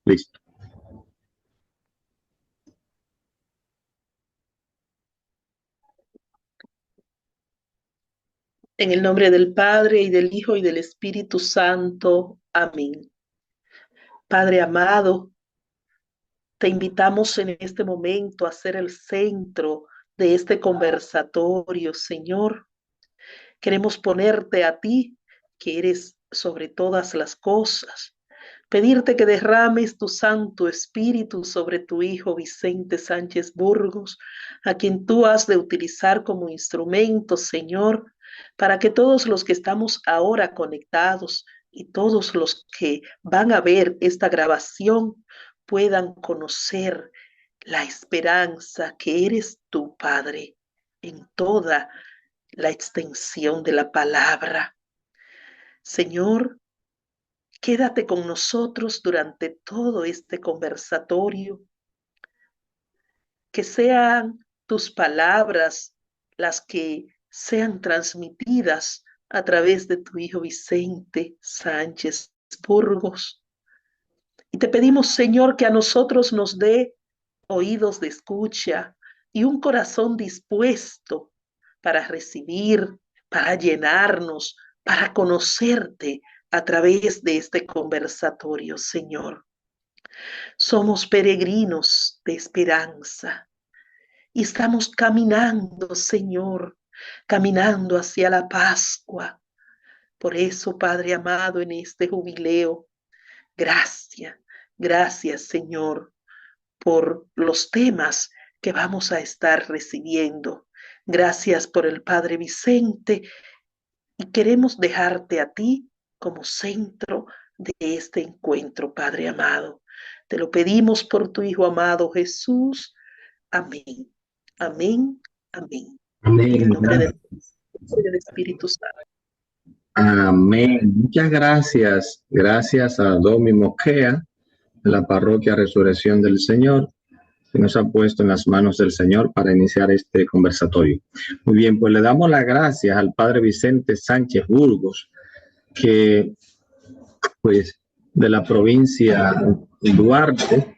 Listo. En el nombre del Padre, y del Hijo, y del Espíritu Santo. Amén. Padre amado, te invitamos en este momento a ser el centro de este conversatorio, Señor. Queremos ponerte a ti, que eres sobre todas las cosas. Pedirte que derrames tu Santo Espíritu sobre tu Hijo Vicente Sánchez Burgos, a quien tú has de utilizar como instrumento, Señor, para que todos los que estamos ahora conectados y todos los que van a ver esta grabación puedan conocer la esperanza que eres tu Padre en toda la extensión de la palabra. Señor, quédate con nosotros durante todo este conversatorio, que sean tus palabras las que sean transmitidas a través de tu Hijo Vicente Sánchez Burgos. Y te pedimos, Señor, que a nosotros nos dé oídos de escucha y un corazón dispuesto para recibir, para llenarnos, para conocerte a través de este conversatorio, Señor. Somos peregrinos de esperanza y estamos caminando, Señor, caminando hacia la Pascua. Por eso, Padre amado, en este jubileo, gracias, gracias, Señor, por los temas que vamos a estar recibiendo. Gracias por el Padre Vicente, y queremos dejarte a ti como centro de este encuentro, Padre amado. Te lo pedimos por tu Hijo amado Jesús. Amén. Amén. Amén. En el Amén. nombre del Padre y del Espíritu Santo. Amén. Muchas gracias. Gracias a Domi Moquea, de la parroquia Resurrección del Señor, que nos ha puesto en las manos del Señor para iniciar este conversatorio. Muy bien, pues le damos las gracias al Padre Vicente Sánchez Burgos, que pues de la provincia de Duarte,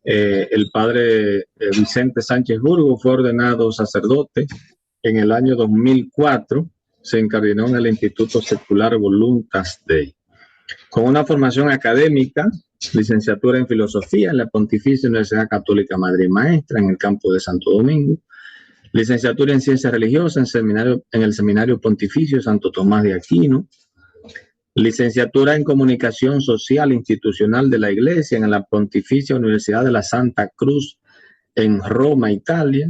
el Padre Vicente Sánchez Burgos fue ordenado sacerdote en el año 2004, se incardinó en el Instituto Secular Voluntas Dei. Con una formación académica, licenciatura en Filosofía en la Pontificia Universidad Católica Madre y Maestra en el campo de Santo Domingo, licenciatura en Ciencias Religiosas en el Seminario Pontificio Santo Tomás de Aquino, licenciatura en Comunicación Social Institucional de la Iglesia en la Pontificia Universidad de la Santa Cruz en Roma, Italia,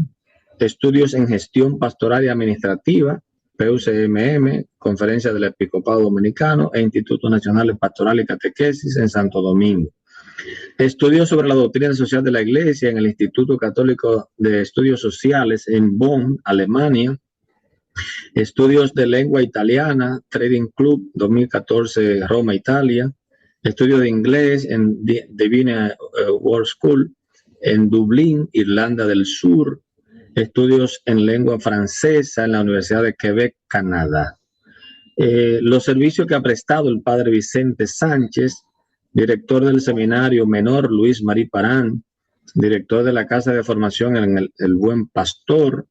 estudios en Gestión Pastoral y Administrativa, PUCMM, Conferencia del Episcopado Dominicano e Instituto Nacional de Pastoral y Catequesis en Santo Domingo. Estudios sobre la doctrina social de la Iglesia en el Instituto Católico de Estudios Sociales en Bonn, Alemania. Estudios de lengua italiana, Trading Club 2014, Roma, Italia. Estudio de inglés en Divine World School en Dublín, Irlanda del Sur. Estudios en lengua francesa en la Universidad de Quebec, Canadá. Los servicios que ha prestado el Padre Vicente Sánchez, director del Seminario Menor Luis Marí Parán, director de la Casa de Formación en el Buen Pastor,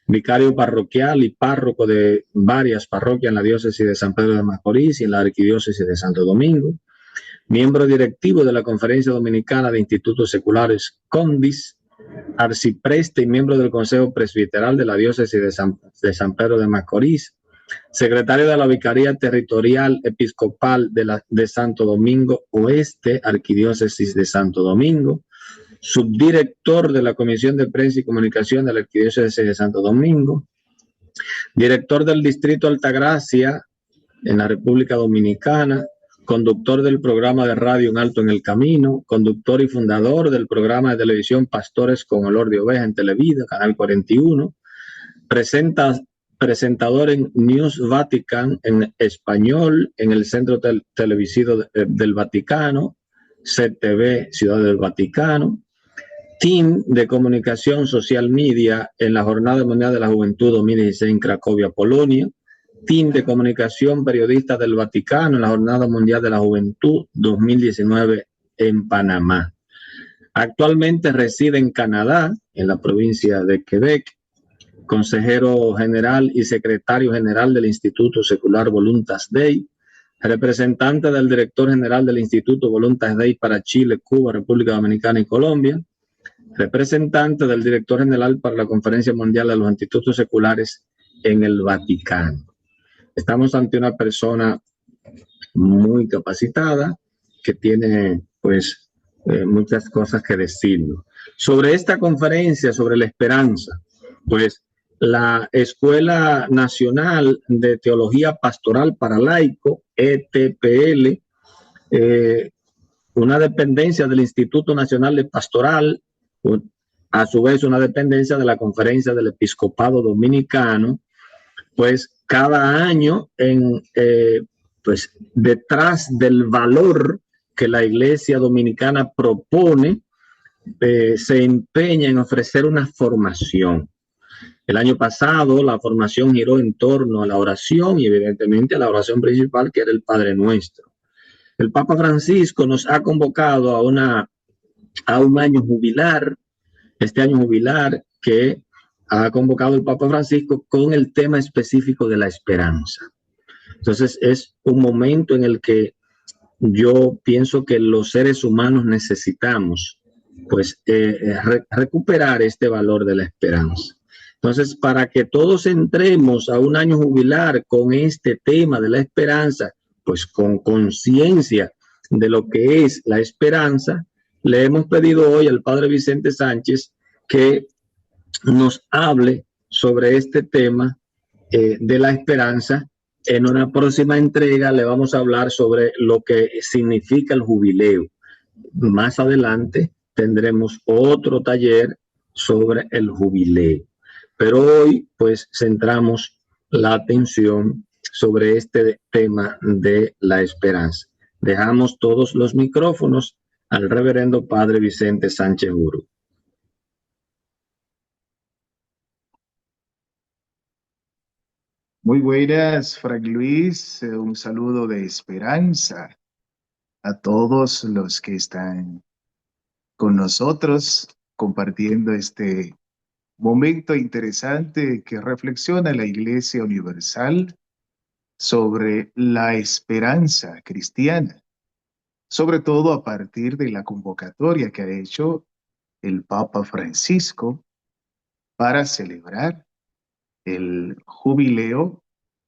vicario parroquial y párroco de varias parroquias en la diócesis de San Pedro de Macorís y en la arquidiócesis de Santo Domingo, miembro directivo de la Conferencia Dominicana de Institutos Seculares CONDIS, arcipreste y miembro del Consejo Presbiteral de la diócesis de San Pedro de Macorís, secretario de la Vicaría Territorial Episcopal de Santo Domingo Oeste, arquidiócesis de Santo Domingo, subdirector de la Comisión de Prensa y Comunicación de la Arquidiócesis de Santo Domingo, director del Distrito Altagracia en la República Dominicana, conductor del programa de radio Un Alto en el Camino, conductor y fundador del programa de televisión Pastores con Olor de Oveja en Televida, Canal 41, presentador en News Vatican en español, en el Centro Televisivo del Vaticano, CTV Ciudad del Vaticano, team de comunicación social media en la Jornada Mundial de la Juventud 2016 en Cracovia, Polonia, team de comunicación periodista del Vaticano en la Jornada Mundial de la Juventud 2019 en Panamá. Actualmente reside en Canadá, en la provincia de Quebec, consejero general y secretario general del Instituto Secular Voluntas Dei, representante del director general del Instituto Voluntas Dei para Chile, Cuba, República Dominicana y Colombia, representante del director general para la Conferencia Mundial de los Institutos Seculares en el Vaticano. Estamos ante una persona muy capacitada que tiene pues muchas cosas que decirnos. Sobre esta conferencia, sobre la esperanza, pues la Escuela Nacional de Teología Pastoral para Laico, ETPL, una dependencia del Instituto Nacional de Pastoral, a su vez una dependencia de la Conferencia del Episcopado Dominicano, pues cada año pues detrás del valor que la Iglesia Dominicana propone, se empeña en ofrecer una formación. El año pasado la formación giró en torno a la oración y evidentemente a la oración principal, que era el Padre Nuestro. El Papa Francisco nos ha convocado a un año jubilar, este año jubilar que ha convocado el Papa Francisco con el tema específico de la esperanza. Entonces es un momento en el que yo pienso que los seres humanos necesitamos pues recuperar este valor de la esperanza. Entonces, para que todos entremos a un año jubilar con este tema de la esperanza, pues con conciencia de lo que es la esperanza, le hemos pedido hoy al Padre Vicente Sánchez que nos hable sobre este tema de la esperanza. En una próxima entrega le vamos a hablar sobre lo que significa el jubileo. Más adelante tendremos otro taller sobre el jubileo. Pero hoy pues centramos la atención sobre este tema de la esperanza. Dejamos todos los micrófonos al reverendo Padre Vicente Sánchez Guru. Muy buenas, Frank Luis. Un saludo de esperanza a todos los que están con nosotros compartiendo este momento interesante que reflexiona la Iglesia Universal sobre la esperanza cristiana, sobre todo a partir de la convocatoria que ha hecho el Papa Francisco para celebrar el jubileo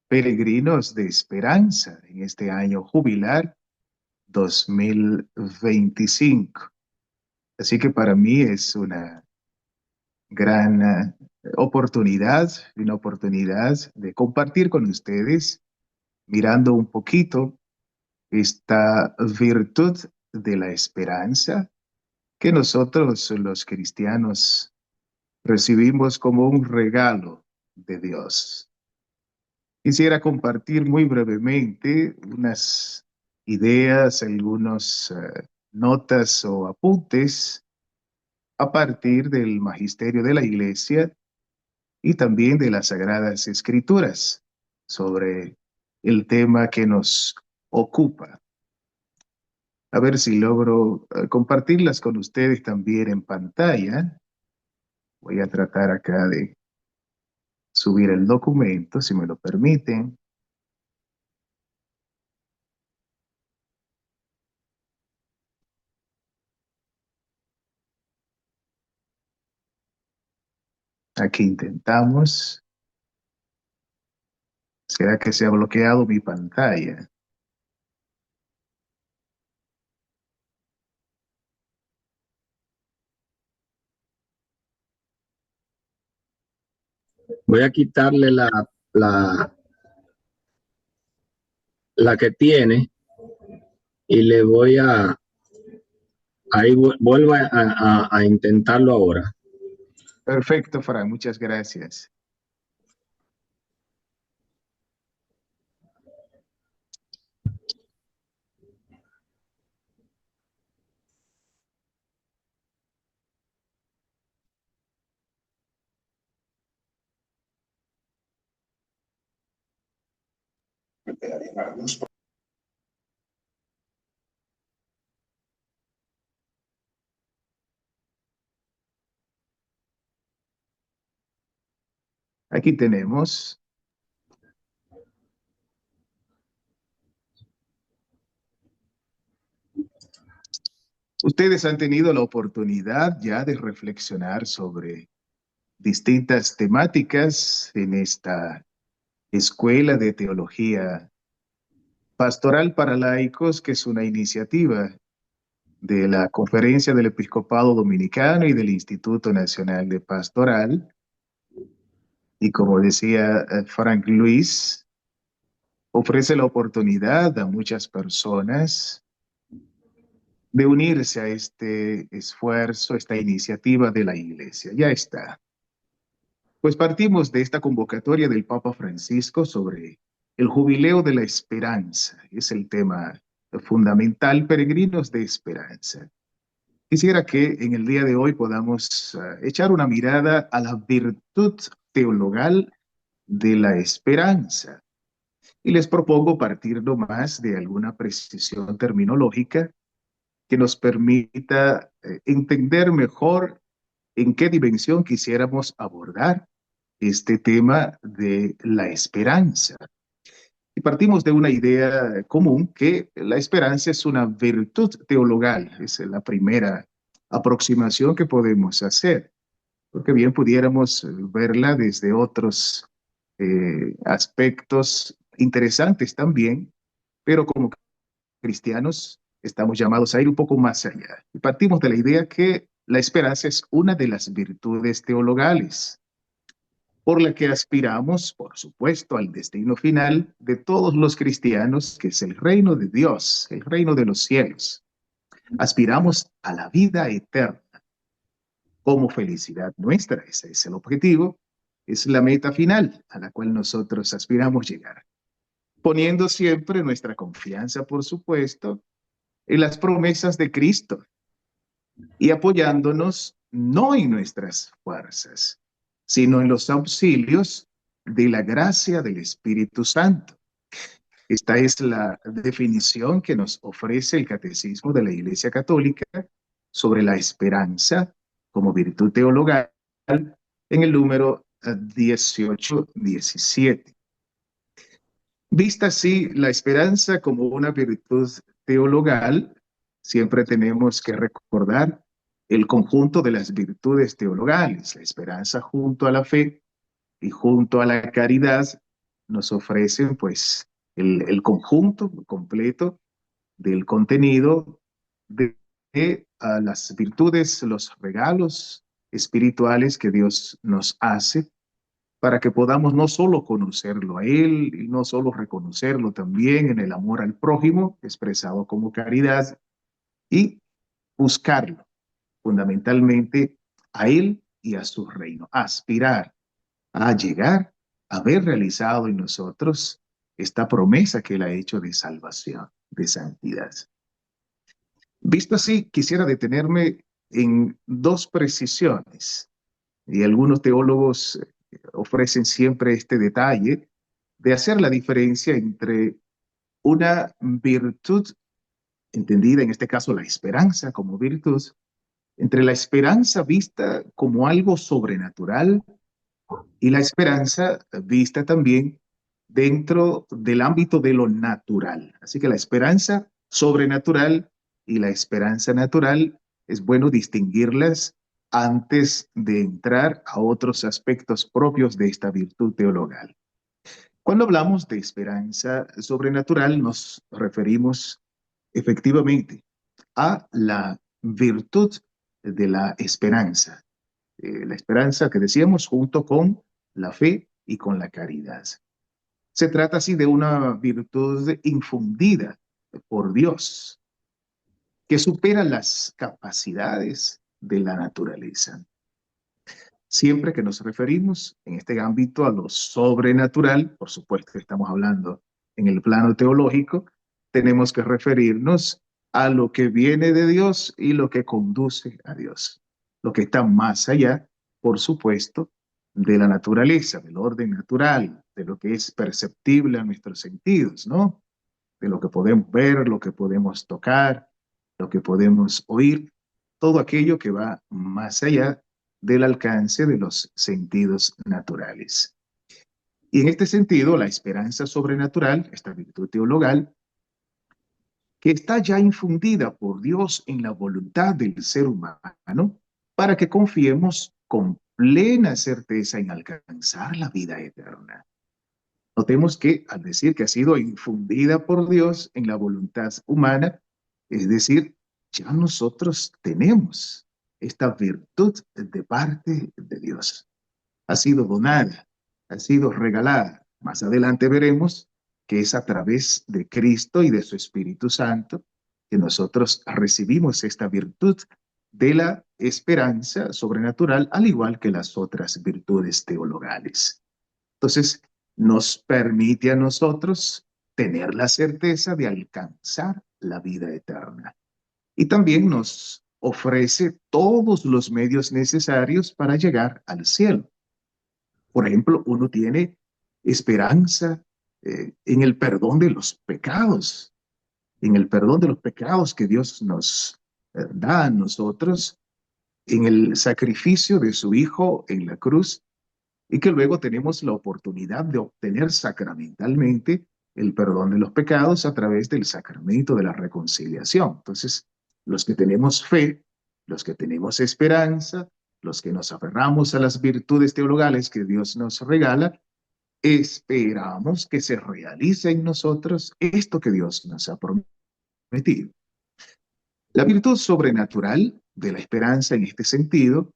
Peregrinos de Esperanza en este año jubilar 2025. Así que para mí es una gran oportunidad, una oportunidad de compartir con ustedes, mirando un poquito esta virtud de la esperanza que nosotros los cristianos recibimos como un regalo de Dios. Quisiera compartir muy brevemente unas ideas, algunas notas o apuntes a partir del magisterio de la Iglesia y también de las Sagradas Escrituras sobre el tema que nos ocupa. A ver si logro compartirlas con ustedes también en pantalla. Voy a tratar acá de subir el documento, si me lo permiten. Aquí intentamos. ¿Será que se ha bloqueado mi pantalla? Voy a quitarle la que tiene y le voy ahí vuelvo a intentarlo ahora. Perfecto, Fran, muchas gracias. Aquí tenemos. Ustedes han tenido la oportunidad ya de reflexionar sobre distintas temáticas en esta Escuela de Teología Pastoral para Laicos, que es una iniciativa de la Conferencia del Episcopado Dominicano y del Instituto Nacional de Pastoral. Y como decía Frank Luis, ofrece la oportunidad a muchas personas de unirse a este esfuerzo, esta iniciativa de la Iglesia. Ya está. Pues partimos de esta convocatoria del Papa Francisco sobre el jubileo de la esperanza. Es el tema fundamental, peregrinos de esperanza. Quisiera que en el día de hoy podamos echar una mirada a la virtud teologal de la esperanza. Y les propongo partir nomás de alguna precisión terminológica que nos permita entender mejor en qué dimensión quisiéramos abordar este tema de la esperanza. Y partimos de una idea común que la esperanza es una virtud teologal, es la primera aproximación que podemos hacer, porque bien pudiéramos verla desde otros aspectos interesantes también, pero como cristianos estamos llamados a ir un poco más allá. Y partimos de la idea que la esperanza es una de las virtudes teologales, por la que aspiramos, por supuesto, al destino final de todos los cristianos, que es el reino de Dios, el reino de los cielos. Aspiramos a la vida eterna como felicidad nuestra, ese es el objetivo, es la meta final a la cual nosotros aspiramos llegar, poniendo siempre nuestra confianza, por supuesto, en las promesas de Cristo y apoyándonos no en nuestras fuerzas, sino en los auxilios de la gracia del Espíritu Santo. Esta es la definición que nos ofrece el Catecismo de la Iglesia Católica sobre la esperanza como virtud teologal en el número 1817. Vista así la esperanza como una virtud teologal, siempre tenemos que recordar el conjunto de las virtudes teologales. La esperanza junto a la fe y junto a la caridad nos ofrecen pues el conjunto completo del contenido de las virtudes, los regalos espirituales que Dios nos hace para que podamos no solo conocerlo a Él y no solo reconocerlo también en el amor al prójimo, expresado como caridad, y buscarlo fundamentalmente a Él y a su reino, aspirar a llegar a ver realizado en nosotros esta promesa que Él ha hecho de salvación, de santidad. Visto así, quisiera detenerme en dos precisiones, y algunos teólogos ofrecen siempre este detalle de hacer la diferencia entre una virtud, entendida en este caso la esperanza como virtud, entre la esperanza vista como algo sobrenatural y la esperanza vista también dentro del ámbito de lo natural. Así que la esperanza sobrenatural y la esperanza natural es bueno distinguirlas antes de entrar a otros aspectos propios de esta virtud teologal. Cuando hablamos de esperanza sobrenatural, nos referimos efectivamente a la virtud de la esperanza. La esperanza que decíamos junto con la fe y con la caridad. Se trata así de una virtud infundida por Dios, que supera las capacidades de la naturaleza. Siempre que nos referimos en este ámbito a lo sobrenatural, por supuesto que estamos hablando en el plano teológico, tenemos que referirnos a lo que viene de Dios y lo que conduce a Dios. Lo que está más allá, por supuesto, de la naturaleza, del orden natural, de lo que es perceptible a nuestros sentidos, ¿no? De lo que podemos ver, lo que podemos tocar, lo que podemos oír, todo aquello que va más allá del alcance de los sentidos naturales. Y en este sentido, la esperanza sobrenatural, esta virtud teologal, que está ya infundida por Dios en la voluntad del ser humano, para que confiemos con plena certeza en alcanzar la vida eterna. Notemos que al decir que ha sido infundida por Dios en la voluntad humana, es decir, ya nosotros tenemos esta virtud de parte de Dios. Ha sido donada, ha sido regalada. Más adelante veremos que es a través de Cristo y de su Espíritu Santo que nosotros recibimos esta virtud de la esperanza sobrenatural, al igual que las otras virtudes teologales. Entonces, nos permite a nosotros tener la certeza de alcanzar la vida eterna. Y también nos ofrece todos los medios necesarios para llegar al cielo. Por ejemplo, uno tiene esperanza en el perdón de los pecados, en el perdón de los pecados que Dios nos da a nosotros, en el sacrificio de su Hijo en la cruz, y que luego tenemos la oportunidad de obtener sacramentalmente el perdón de los pecados a través del sacramento de la reconciliación. Entonces, los que tenemos fe, los que tenemos esperanza, los que nos aferramos a las virtudes teologales que Dios nos regala, esperamos que se realice en nosotros esto que Dios nos ha prometido. La virtud sobrenatural de la esperanza en este sentido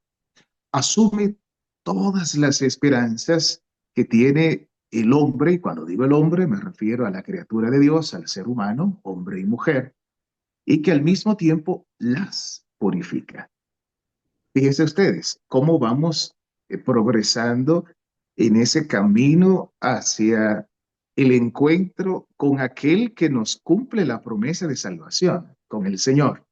asume todas las esperanzas que tiene el hombre, y cuando digo el hombre me refiero a la criatura de Dios, al ser humano, hombre y mujer, y que al mismo tiempo las purifica. Fíjense ustedes cómo vamos progresando en ese camino hacia el encuentro con aquel que nos cumple la promesa de salvación, con el Señor.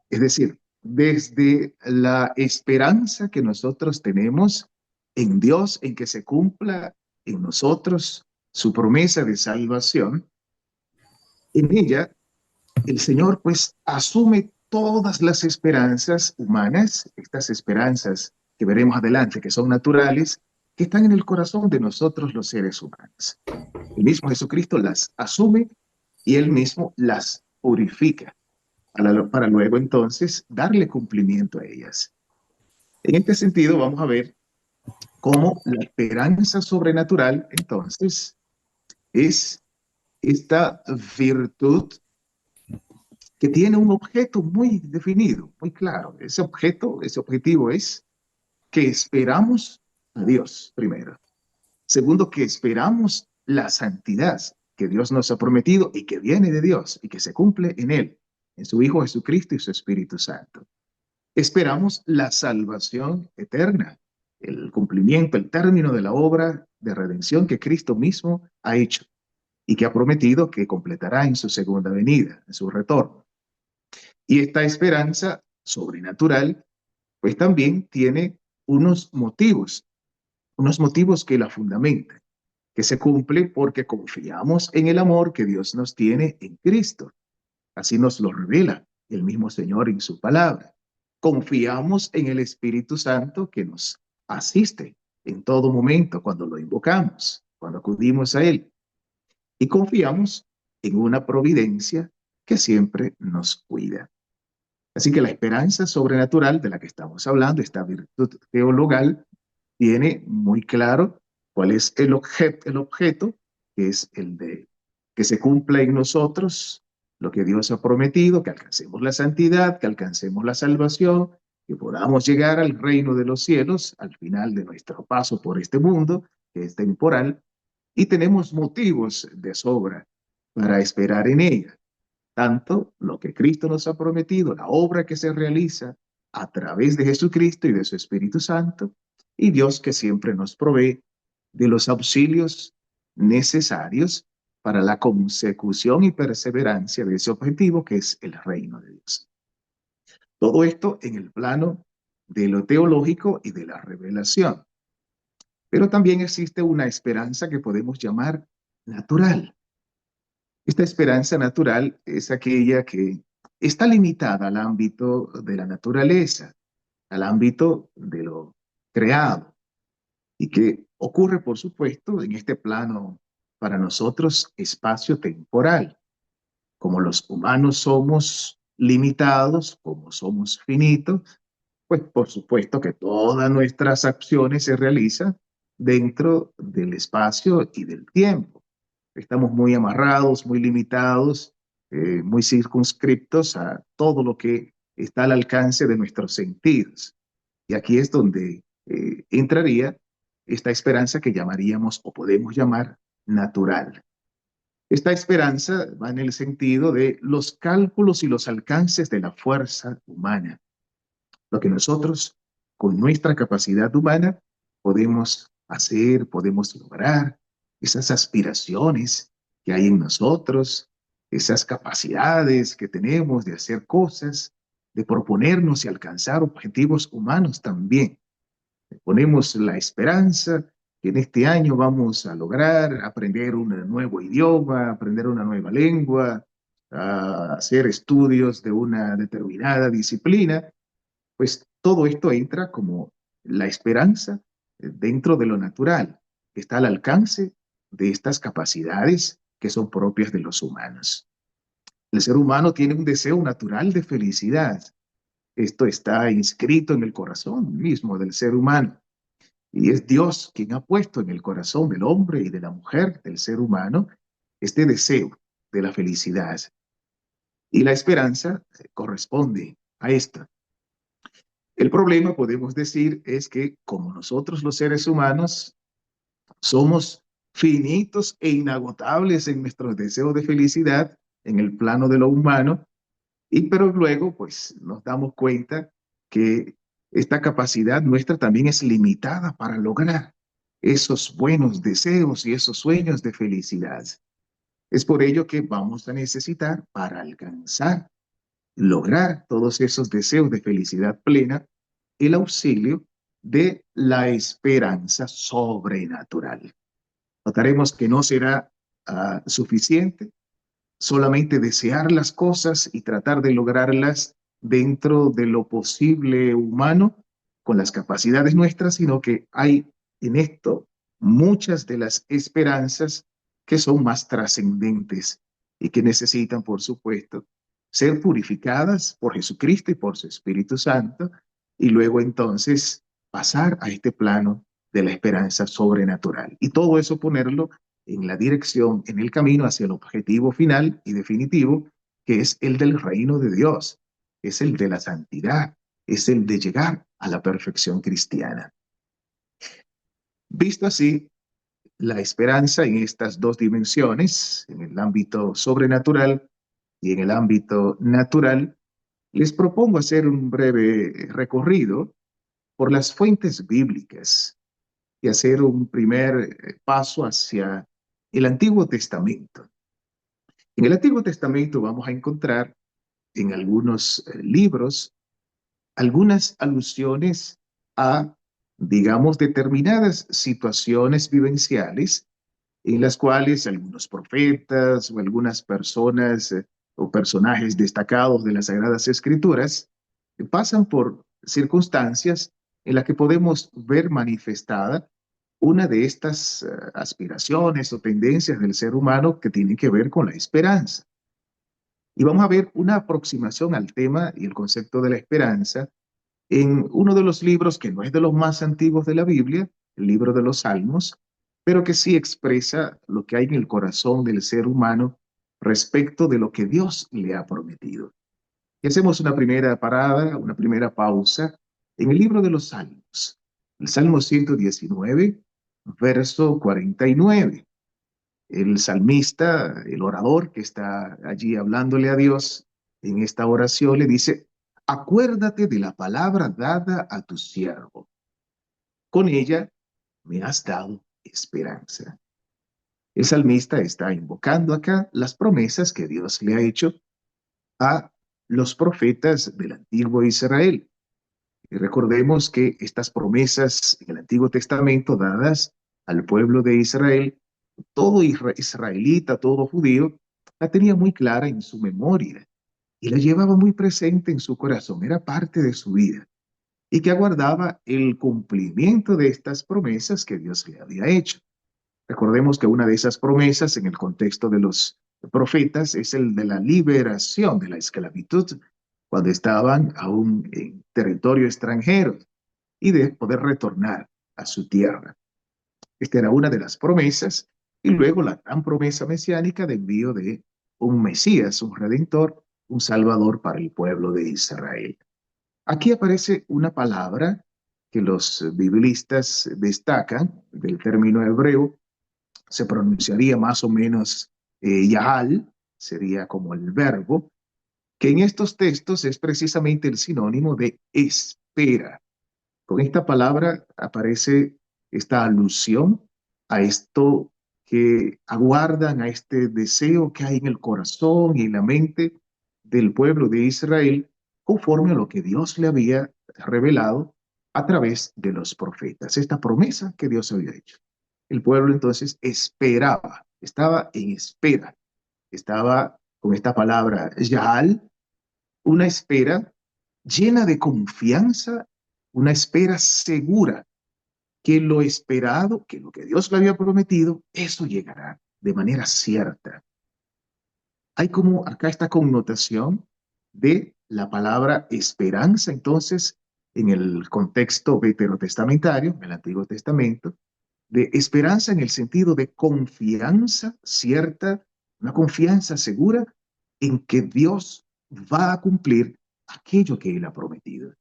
Es decir, desde la esperanza que nosotros tenemos en Dios, en que se cumpla en nosotros su promesa de salvación, en ella el Señor pues asume todas las esperanzas humanas, estas esperanzas que veremos adelante, que son naturales, que están en el corazón de nosotros los seres humanos. El mismo Jesucristo las asume y él mismo las purifica para luego entonces darle cumplimiento a ellas. En este sentido vamos a ver cómo la esperanza sobrenatural entonces es esta virtud que tiene un objeto muy definido, muy claro. Ese objeto, ese objetivo es que esperamos a Dios primero. Segundo, que esperamos la santidad que Dios nos ha prometido y que viene de Dios y que se cumple en Él, en su Hijo Jesucristo y su Espíritu Santo. Esperamos la salvación eterna, el cumplimiento, el término de la obra de redención que Cristo mismo ha hecho y que ha prometido que completará en su segunda venida, en su retorno. Y esta esperanza sobrenatural, pues también tiene unos motivos que la fundamentan, que se cumple porque confiamos en el amor que Dios nos tiene en Cristo. Así nos lo revela el mismo Señor en su palabra. Confiamos en el Espíritu Santo que nos asiste en todo momento cuando lo invocamos, cuando acudimos a Él. Y confiamos en una providencia que siempre nos cuida. Así que la esperanza sobrenatural de la que estamos hablando, esta virtud teologal, tiene muy claro cuál es el objeto, que es el de que se cumpla en nosotros lo que Dios ha prometido, que alcancemos la santidad, que alcancemos la salvación, que podamos llegar al reino de los cielos al final de nuestro paso por este mundo, que es temporal, y tenemos motivos de sobra para esperar en ella. Tanto lo que Cristo nos ha prometido, la obra que se realiza a través de Jesucristo y de su Espíritu Santo, y Dios que siempre nos provee de los auxilios necesarios para la consecución y perseverancia de ese objetivo que es el reino de Dios. Todo esto en el plano de lo teológico y de la revelación. Pero también existe una esperanza que podemos llamar natural. Esta esperanza natural es aquella que está limitada al ámbito de la naturaleza, al ámbito de lo creado, y que ocurre, por supuesto, en este plano para nosotros espacio-temporal. Como los humanos somos limitados, como somos finitos, pues por supuesto que todas nuestras acciones se realizan dentro del espacio y del tiempo. Estamos muy amarrados, muy limitados, muy circunscriptos a todo lo que está al alcance de nuestros sentidos. Y aquí es donde entraría esta esperanza que llamaríamos o podemos llamar natural. Esta esperanza va en el sentido de los cálculos y los alcances de la fuerza humana, lo que nosotros, con nuestra capacidad humana, podemos hacer, podemos lograr, esas aspiraciones que hay en nosotros, esas capacidades que tenemos de hacer cosas, de proponernos y alcanzar objetivos humanos también. Ponemos la esperanza que en este año vamos a lograr aprender un nuevo idioma, aprender una nueva lengua, a hacer estudios de una determinada disciplina, pues todo esto entra como la esperanza dentro de lo natural, que está al alcance de estas capacidades que son propias de los humanos. El ser humano tiene un deseo natural de felicidad. Esto está inscrito en el corazón mismo del ser humano. Y es Dios quien ha puesto en el corazón del hombre y de la mujer, del ser humano, este deseo de la felicidad. Y la esperanza corresponde a esto. El problema, podemos decir, es que como nosotros los seres humanos somos finitos e inagotables en nuestros deseos de felicidad en el plano de lo humano, pero luego pues nos damos cuenta que esta capacidad nuestra también es limitada para lograr esos buenos deseos y esos sueños de felicidad. Es por ello que vamos a necesitar, para alcanzar, lograr todos esos deseos de felicidad plena, el auxilio de la esperanza sobrenatural. Notaremos que no será suficiente solamente desear las cosas y tratar de lograrlas dentro de lo posible humano con las capacidades nuestras, sino que hay en esto muchas de las esperanzas que son más trascendentes y que necesitan, por supuesto, ser purificadas por Jesucristo y por su Espíritu Santo, y luego entonces pasar a este plano de la esperanza sobrenatural. Y todo eso ponerlo en la dirección, en el camino hacia el objetivo final y definitivo, que es el del reino de Dios, es el de la santidad, es el de llegar a la perfección cristiana. Visto así, la esperanza en estas dos dimensiones, en el ámbito sobrenatural y en el ámbito natural, les propongo hacer un breve recorrido por las fuentes bíblicas y hacer un primer paso hacia el Antiguo Testamento. En el Antiguo Testamento vamos a encontrar en algunos libros algunas alusiones a, digamos, determinadas situaciones vivenciales en las cuales algunos profetas o algunas personas o personajes destacados de las Sagradas Escrituras pasan por circunstancias en las que podemos ver manifestada una de estas aspiraciones o tendencias del ser humano que tienen que ver con la esperanza. Y vamos a ver una aproximación al tema y el concepto de la esperanza en uno de los libros que no es de los más antiguos de la Biblia, el libro de los Salmos, pero que sí expresa lo que hay en el corazón del ser humano respecto de lo que Dios le ha prometido. Y hacemos una primera parada, una primera pausa en el libro de los Salmos, el Salmo 119, verso 49. El salmista, el orador que está allí hablándole a Dios en esta oración, le dice: acuérdate de la palabra dada a tu siervo. Con ella me has dado esperanza. El salmista está invocando acá las promesas que Dios le ha hecho a los profetas del antiguo Israel. Y recordemos que estas promesas en el Antiguo Testamento dadas al pueblo de Israel, todo israelita, todo judío, la tenía muy clara en su memoria y la llevaba muy presente en su corazón, era parte de su vida. y que aguardaba el cumplimiento de estas promesas que Dios le había hecho. Recordemos que una de esas promesas en el contexto de los profetas es el de la liberación de la esclavitud cuando estaban aún en territorio extranjero y de poder retornar a su tierra. Esta era una de las promesas y luego la gran promesa mesiánica de envío de un Mesías, un Redentor, un Salvador para el pueblo de Israel. Aquí aparece una palabra que los biblistas destacan del término hebreo, se pronunciaría más o menos Yahal, sería como el verbo, que en estos textos es precisamente el sinónimo de espera. Con esta palabra aparece esta alusión a esto que aguardan, a este deseo que hay en el corazón y en la mente del pueblo de Israel, conforme a lo que Dios le había revelado a través de los profetas, esta promesa que Dios había hecho. El pueblo entonces esperaba, estaba en espera, estaba con esta palabra Yaal, una espera llena de confianza, una espera segura que lo esperado, que lo que Dios le había prometido, eso llegará de manera cierta. Hay como acá esta connotación de la palabra esperanza, entonces, en el contexto veterotestamentario, en el Antiguo Testamento, de esperanza en el sentido de confianza cierta, una confianza segura en que Dios va a cumplir aquello que Él ha prometido.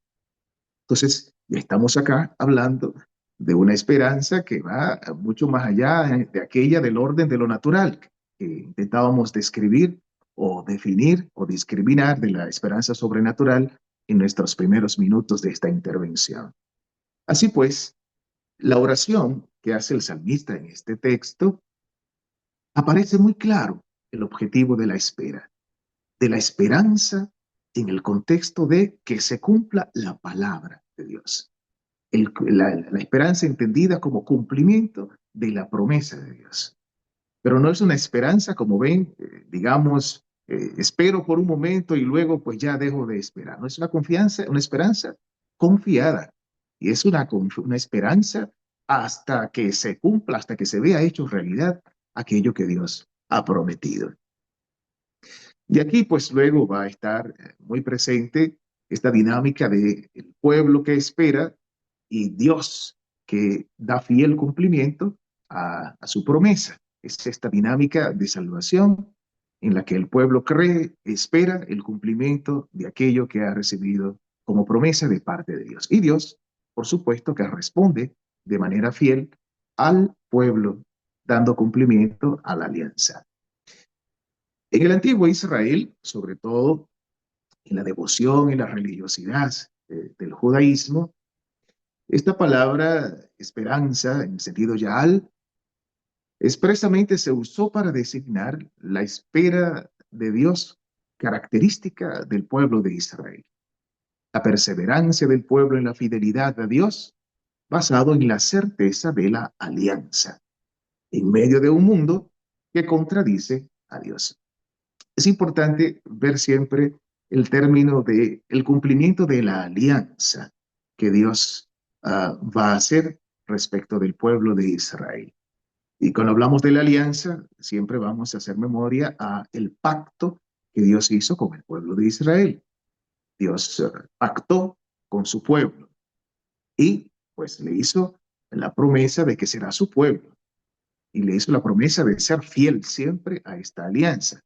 Entonces, ya estamos acá hablando de una esperanza que va mucho más allá de aquella del orden de lo natural que intentábamos describir o definir o discriminar de la esperanza sobrenatural en nuestros primeros minutos de esta intervención. Así pues, la oración que hace el salmista en este texto aparece muy claro el objetivo de la esperanza en el contexto de que se cumpla la palabra de Dios. La esperanza entendida como cumplimiento de la promesa de Dios. Pero no es una esperanza, como ven, digamos, espero por un momento y luego pues ya dejo de esperar. No es una confianza, una esperanza confiada. Y es una esperanza hasta que se cumpla, hasta que se vea hecho realidad aquello que Dios ha prometido. Y aquí pues luego va a estar muy presente esta dinámica de el pueblo que espera y Dios que da fiel cumplimiento a su promesa. Es esta dinámica de salvación en la que el pueblo cree, espera el cumplimiento de aquello que ha recibido como promesa de parte de Dios. Y Dios, por supuesto, que responde de manera fiel al pueblo, dando cumplimiento a la alianza. En el antiguo Israel, sobre todo en la devoción y la religiosidad del judaísmo, esta palabra esperanza, en el sentido yaal, expresamente se usó para designar la espera de Dios característica del pueblo de Israel. La perseverancia del pueblo en la fidelidad a Dios, basado en la certeza de la alianza, en medio de un mundo que contradice a Dios. Es importante ver siempre el término de el cumplimiento de la alianza que Dios va a hacer respecto del pueblo de Israel. Y cuando hablamos de la alianza, siempre vamos a hacer memoria a el pacto que Dios hizo con el pueblo de Israel. Dios pactó con su pueblo y pues le hizo la promesa de que será su pueblo y le hizo la promesa de ser fiel siempre a esta alianza.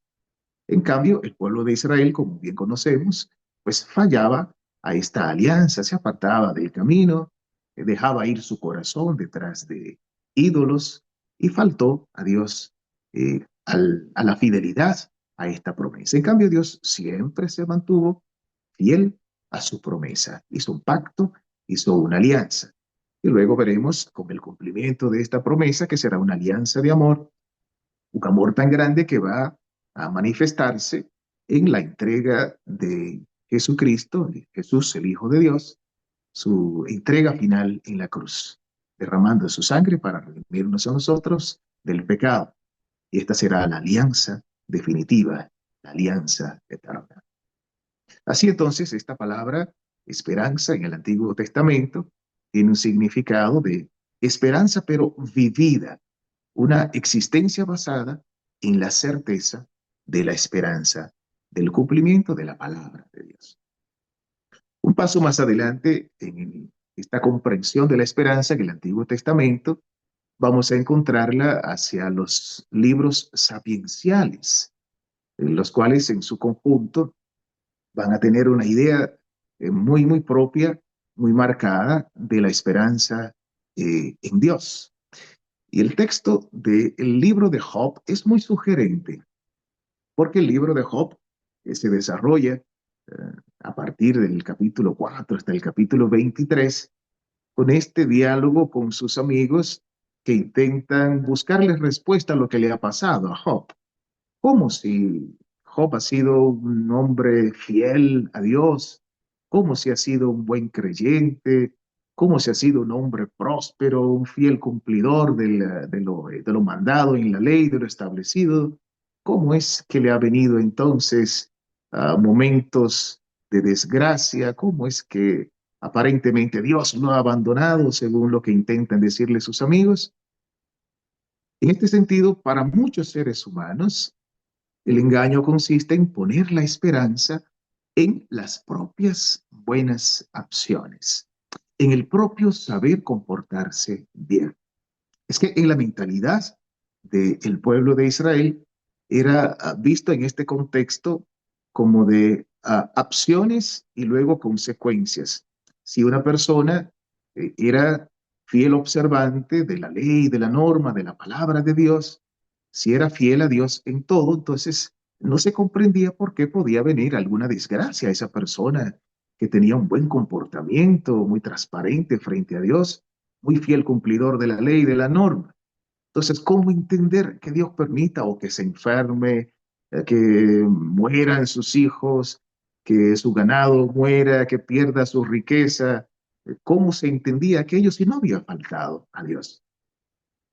En cambio, el pueblo de Israel, como bien conocemos, pues fallaba a esta alianza, se apartaba del camino, dejaba ir su corazón detrás de ídolos y faltó a Dios a la fidelidad a esta promesa. En cambio, Dios siempre se mantuvo fiel a su promesa, hizo un pacto, hizo una alianza. Y luego veremos con el cumplimiento de esta promesa que será una alianza de amor, un amor tan grande que va a manifestarse en la entrega de Jesucristo, Jesús, el Hijo de Dios, su entrega final en la cruz, derramando su sangre para redimirnos a nosotros del pecado. Y esta será la alianza definitiva, la alianza eterna. Así entonces, esta palabra esperanza en el Antiguo Testamento tiene un significado de esperanza, pero vivida, una existencia basada en la certeza de la esperanza, del cumplimiento de la palabra de Dios. Un paso más adelante en esta comprensión de la esperanza en el Antiguo Testamento, vamos a encontrarla hacia los libros sapienciales, en los cuales en su conjunto van a tener una idea muy propia, muy marcada de la esperanza en Dios. Y el texto del libro de Job es muy sugerente, porque el libro de Job se desarrolla a partir del capítulo 4 hasta el capítulo 23, con este diálogo con sus amigos que intentan buscarle respuesta a lo que le ha pasado a Job. Como si Job ha sido un hombre fiel a Dios, como si ha sido un buen creyente, como si ha sido un hombre próspero, un fiel cumplidor de lo mandado en la ley, de lo establecido. ¿Cómo es que le ha venido entonces a momentos de desgracia? ¿Cómo es que aparentemente Dios lo ha abandonado, según lo que intentan decirle sus amigos? En este sentido, para muchos seres humanos, el engaño consiste en poner la esperanza en las propias buenas acciones, en el propio saber comportarse bien. Es que en la mentalidad del pueblo de Israel era visto en este contexto como de acciones y luego consecuencias. Si una persona era fiel observante de la ley, de la norma, de la palabra de Dios, si era fiel a Dios en todo, entonces no se comprendía por qué podía venir alguna desgracia a esa persona que tenía un buen comportamiento, muy transparente frente a Dios, muy fiel cumplidor de la ley, de la norma. Entonces, ¿cómo entender que Dios permita o que se enferme, que mueran sus hijos, que su ganado muera, que pierda su riqueza? ¿Cómo se entendía aquello si no había faltado a Dios?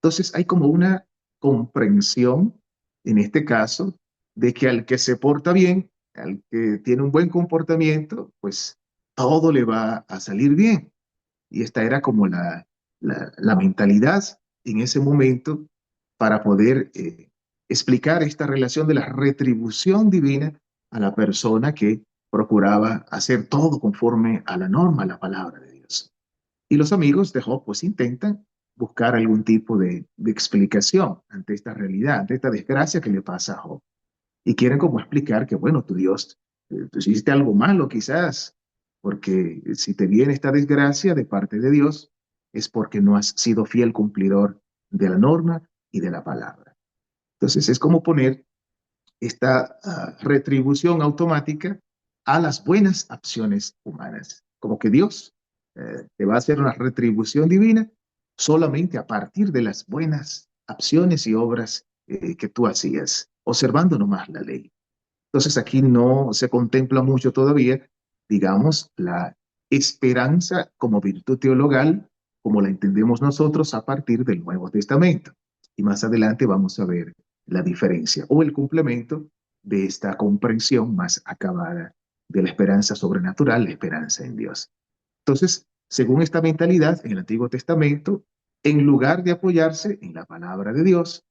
Entonces, hay como una comprensión, en este caso, de que al que se porta bien, al que tiene un buen comportamiento, pues todo le va a salir bien. Y esta era como la mentalidad en ese momento para poder explicar esta relación de la retribución divina a la persona que procuraba hacer todo conforme a la norma, a la palabra de Dios. Y los amigos de Job pues intentan buscar algún tipo de explicación ante esta realidad, ante esta desgracia que le pasa a Job. Y quieren como explicar que, bueno, tu Dios, tú hiciste algo malo quizás, porque si te viene esta desgracia de parte de Dios, es porque no has sido fiel cumplidor de la norma y de la palabra. Entonces es como poner esta retribución automática a las buenas acciones humanas, como que Dios te va a hacer una retribución divina solamente a partir de las buenas acciones y obras que tú hacías, observando nomás la ley. Entonces aquí no se contempla mucho todavía, digamos, la esperanza como virtud teologal, como la entendemos nosotros a partir del Nuevo Testamento. Y más adelante vamos a ver la diferencia o el complemento de esta comprensión más acabada de la esperanza sobrenatural, la esperanza en Dios. Entonces, según esta mentalidad en el Antiguo Testamento, en lugar de apoyarse en la palabra de Dios,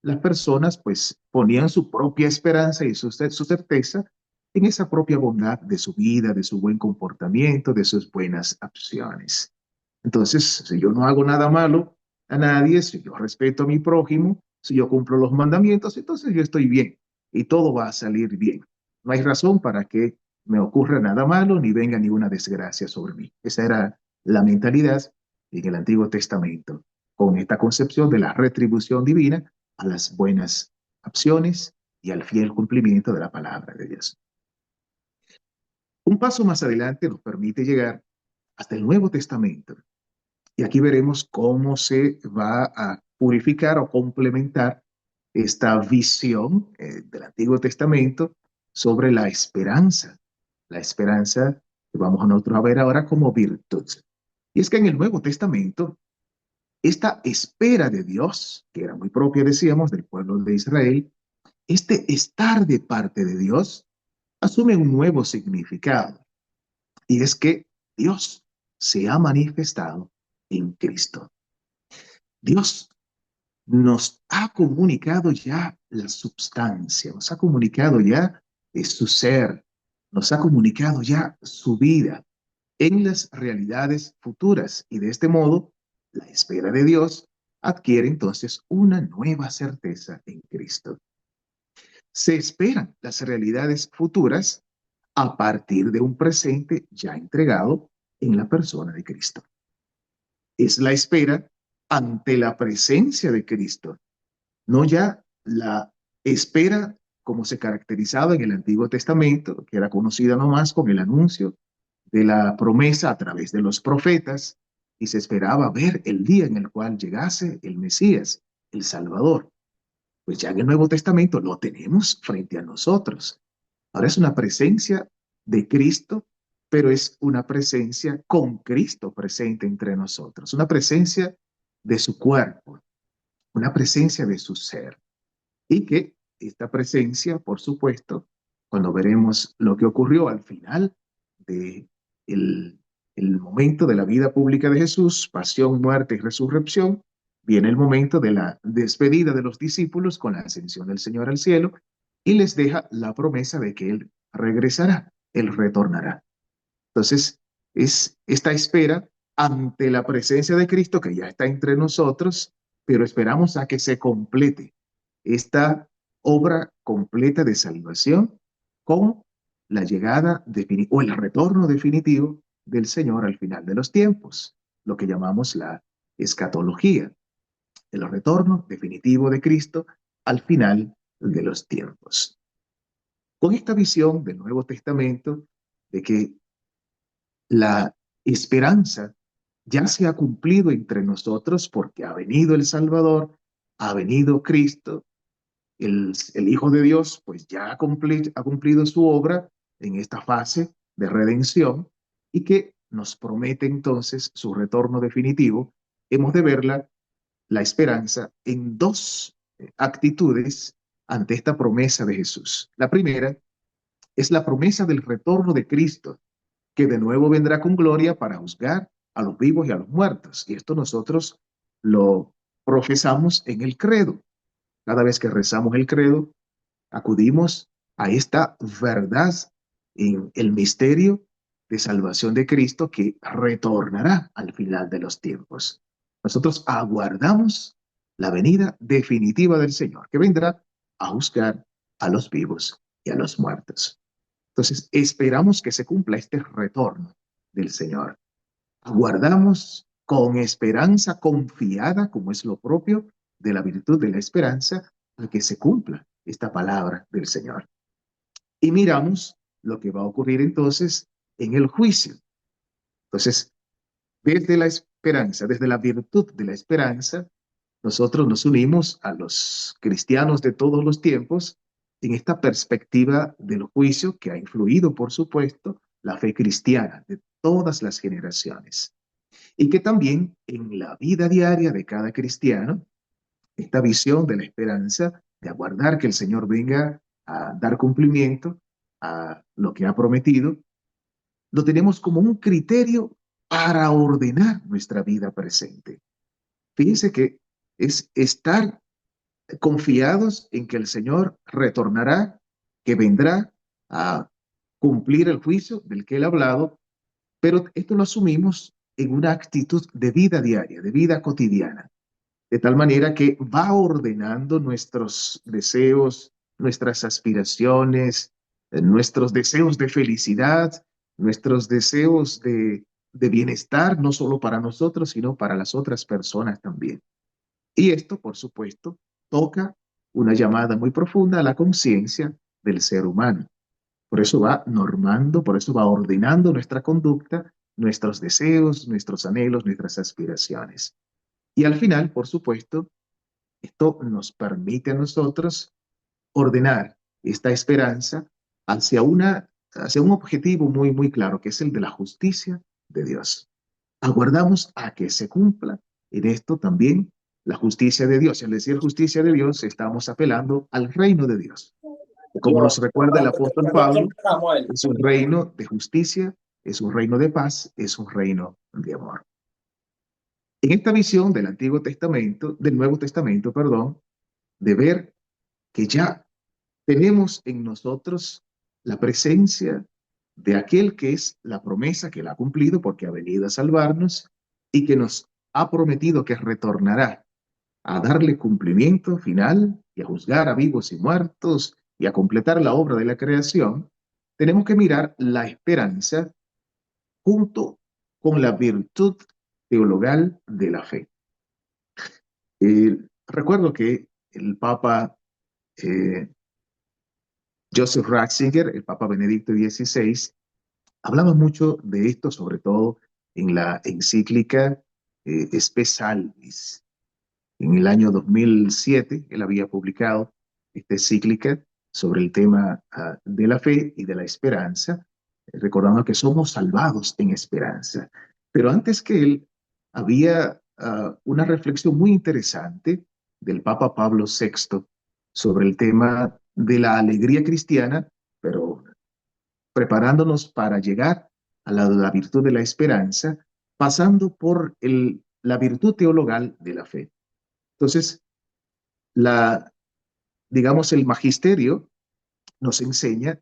las personas pues ponían su propia esperanza y su certeza en esa propia bondad de su vida, de su buen comportamiento, de sus buenas acciones. Entonces, si yo no hago nada malo a nadie, si yo respeto a mi prójimo, si yo cumplo los mandamientos, entonces yo estoy bien y todo va a salir bien. No hay razón para que me ocurra nada malo ni venga ninguna desgracia sobre mí. Esa era la mentalidad en el Antiguo Testamento, con esta concepción de la retribución divina a las buenas acciones y al fiel cumplimiento de la palabra de Dios. Un paso más adelante nos permite llegar hasta el Nuevo Testamento. Y aquí veremos cómo se va a purificar o complementar esta visión del Antiguo Testamento sobre la esperanza que vamos a nosotros a ver ahora como virtud. Y es que en el Nuevo Testamento, esta espera de Dios, que era muy propia, decíamos, del pueblo de Israel, este estar de parte de Dios, asume un nuevo significado. y es que Dios se ha manifestado en Cristo. Dios nos ha comunicado ya la substancia, nos ha comunicado ya su ser, nos ha comunicado ya su vida en las realidades futuras y de este modo la espera de Dios adquiere entonces una nueva certeza en Cristo. Se esperan las realidades futuras a partir de un presente ya entregado en la persona de Cristo. Es la espera ante la presencia de Cristo, no ya la espera como se caracterizaba en el Antiguo Testamento, que era conocida nomás con el anuncio de la promesa a través de los profetas, y se esperaba ver el día en el cual llegase el Mesías, el Salvador. Pues ya en el Nuevo Testamento lo tenemos frente a nosotros. Ahora es una presencia de Cristo, pero es una presencia con Cristo presente entre nosotros, una presencia de su cuerpo, una presencia de su ser. Y que esta presencia, por supuesto, cuando veremos lo que ocurrió al final de el momento de la vida pública de Jesús, pasión, muerte y resurrección, viene el momento de la despedida de los discípulos con la ascensión del Señor al cielo y les deja la promesa de que Él regresará, Él retornará. Entonces, es esta espera ante la presencia de Cristo que ya está entre nosotros, pero esperamos a que se complete esta obra completa de salvación con la llegada o el retorno definitivo del Señor al final de los tiempos, lo que llamamos la escatología, el retorno definitivo de Cristo al final de los tiempos. Con esta visión del Nuevo Testamento de que la esperanza ya se ha cumplido entre nosotros porque ha venido el Salvador, ha venido Cristo, el Hijo de Dios, pues ya ha cumplido su obra en esta fase de redención y que nos promete entonces su retorno definitivo. Hemos de verla, la esperanza, en dos actitudes ante esta promesa de Jesús. La primera es la promesa del retorno de Cristo, que de nuevo vendrá con gloria para juzgar a los vivos y a los muertos. Y esto nosotros lo profesamos en el credo. Cada vez que rezamos el credo, acudimos a esta verdad en el misterio de salvación de Cristo que retornará al final de los tiempos. Nosotros aguardamos la venida definitiva del Señor, que vendrá a juzgar a los vivos y a los muertos. Entonces, esperamos que se cumpla este retorno del Señor. Aguardamos con esperanza confiada, como es lo propio de la virtud de la esperanza, a que se cumpla esta palabra del Señor. Y miramos lo que va a ocurrir entonces en el juicio. Entonces, desde la esperanza, desde la virtud de la esperanza, nosotros nos unimos a los cristianos de todos los tiempos en esta perspectiva del juicio que ha influido, por supuesto, la fe cristiana de todas las generaciones. Y que también en la vida diaria de cada cristiano, esta visión de la esperanza, de aguardar que el Señor venga a dar cumplimiento a lo que ha prometido, lo tenemos como un criterio para ordenar nuestra vida presente. Fíjense que es estar confiados en que el Señor retornará, que vendrá a cumplir el juicio del que Él ha hablado, pero esto lo asumimos en una actitud de vida diaria, de vida cotidiana, de tal manera que va ordenando nuestros deseos, nuestras aspiraciones, nuestros deseos de felicidad, nuestros deseos de bienestar, no solo para nosotros, sino para las otras personas también. Y esto, por supuesto, toca una llamada muy profunda a la conciencia del ser humano. Por eso va normando, por eso va ordenando nuestra conducta, nuestros deseos, nuestros anhelos, nuestras aspiraciones. Y al final, por supuesto, esto nos permite a nosotros ordenar esta esperanza hacia un objetivo muy, muy claro, que es el de la justicia de Dios. Aguardamos a que se cumpla en esto también la justicia de Dios. Al decir justicia de Dios, estamos apelando al reino de Dios. Como nos recuerda el apóstol Pablo, es un reino de justicia, es un reino de paz, es un reino de amor. En esta visión del Antiguo Testamento, del Nuevo Testamento, perdón, de ver que ya tenemos en nosotros la presencia de aquel que es la promesa que él ha cumplido porque ha venido a salvarnos y que nos ha prometido que retornará a darle cumplimiento final y a juzgar a vivos y muertos y a completar la obra de la creación, tenemos que mirar la esperanza junto con la virtud teologal de la fe. Recuerdo que el Papa eh, Joseph Ratzinger, el Papa Benedicto XVI, hablaba mucho de esto, sobre todo en la encíclica Spe Salvis. En el año 2007, él había publicado esta encíclica sobre el tema de la fe y de la esperanza, recordando que somos salvados en esperanza. Pero antes que él, había una reflexión muy interesante del Papa Pablo VI sobre el tema de la alegría cristiana, pero preparándonos para llegar a la virtud de la esperanza, pasando por la virtud teologal de la fe. Entonces, la, digamos, el magisterio nos enseña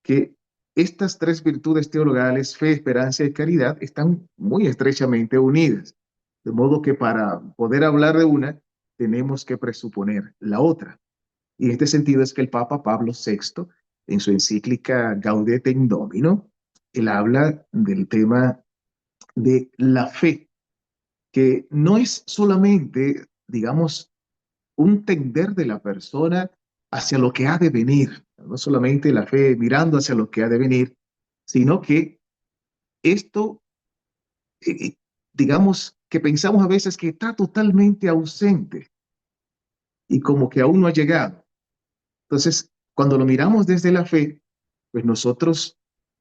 que estas tres virtudes teologales, fe, esperanza y caridad, están muy estrechamente unidas. De modo que para poder hablar de una, tenemos que presuponer la otra. Y en este sentido es que el Papa Pablo VI, en su encíclica Gaudete in Domino, él habla del tema de la fe, que no es solamente, digamos, un tender de la persona hacia lo que ha de venir, no solamente la fe mirando hacia lo que ha de venir, sino que esto, digamos, que pensamos a veces que está totalmente ausente y como que aún no ha llegado. Entonces, cuando lo miramos desde la fe, pues nosotros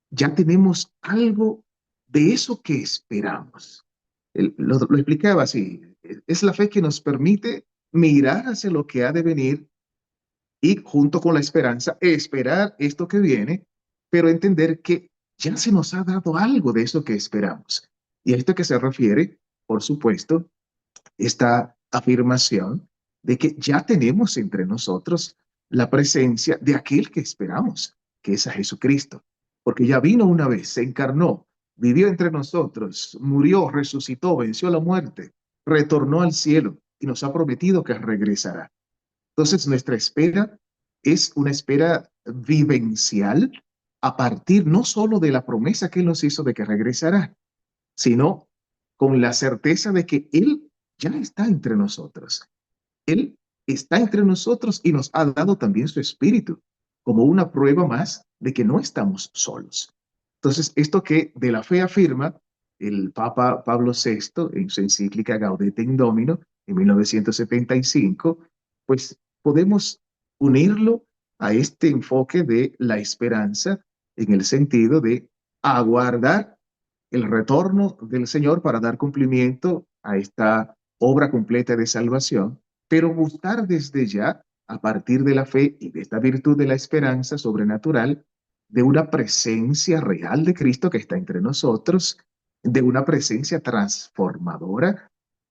ya tenemos algo de eso que esperamos. Lo explicaba así, es la fe que nos permite mirar hacia lo que ha de venir y junto con la esperanza, esperar esto que viene, pero entender que ya se nos ha dado algo de eso que esperamos. Y a esto que se refiere, por supuesto, esta afirmación de que ya tenemos entre nosotros la presencia de aquel que esperamos, que es a Jesucristo, porque ya vino una vez, se encarnó, vivió entre nosotros, murió, resucitó, venció la muerte, retornó al cielo y nos ha prometido que regresará. Entonces, nuestra espera es una espera vivencial a partir no solo de la promesa que Él nos hizo de que regresará, sino con la certeza de que Él ya está entre nosotros. Él está entre nosotros y nos ha dado también su espíritu como una prueba más de que no estamos solos. Entonces, esto que de la fe afirma el Papa Pablo VI en su encíclica Gaudete in Domino en 1975, pues podemos unirlo a este enfoque de la esperanza en el sentido de aguardar el retorno del Señor para dar cumplimiento a esta obra completa de salvación, pero buscar desde ya, a partir de la fe y de esta virtud de la esperanza sobrenatural, de una presencia real de Cristo que está entre nosotros, de una presencia transformadora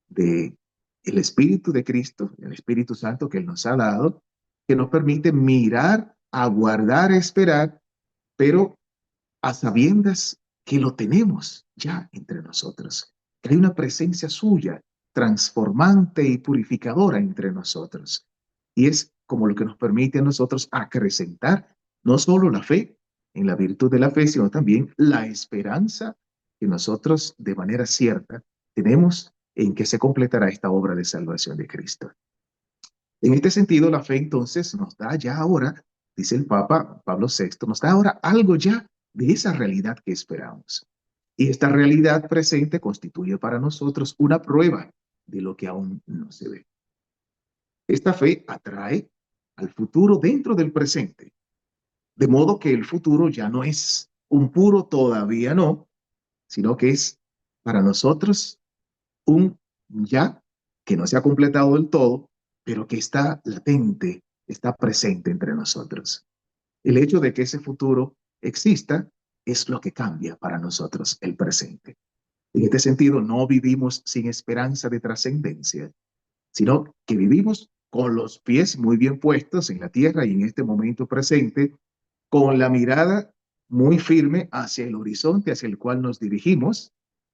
de el Espíritu de Cristo, el Espíritu Santo que Él nos ha dado, que nos permite mirar, aguardar, esperar, pero a sabiendas que lo tenemos ya entre nosotros, que hay una presencia suya transformante y purificadora entre nosotros. Y es como lo que nos permite a nosotros acrecentar no solo la fe en la virtud de la fe, sino también la esperanza que nosotros de manera cierta tenemos en que se completará esta obra de salvación de Cristo. En este sentido, la fe entonces nos da ya ahora, dice el Papa Pablo VI, nos da ahora algo ya de esa realidad que esperamos. Y esta realidad presente constituye para nosotros una prueba de lo que aún no se ve. Esta fe atrae al futuro dentro del presente, de modo que el futuro ya no es un puro todavía no, sino que es para nosotros un ya que no se ha completado del todo, pero que está latente, está presente entre nosotros. El hecho de que ese futuro exista es lo que cambia para nosotros el presente. En este sentido, no vivimos sin esperanza de trascendencia, sino que vivimos con los pies muy bien puestos en la tierra y en este momento presente, con la mirada muy firme hacia el horizonte hacia el cual nos dirigimos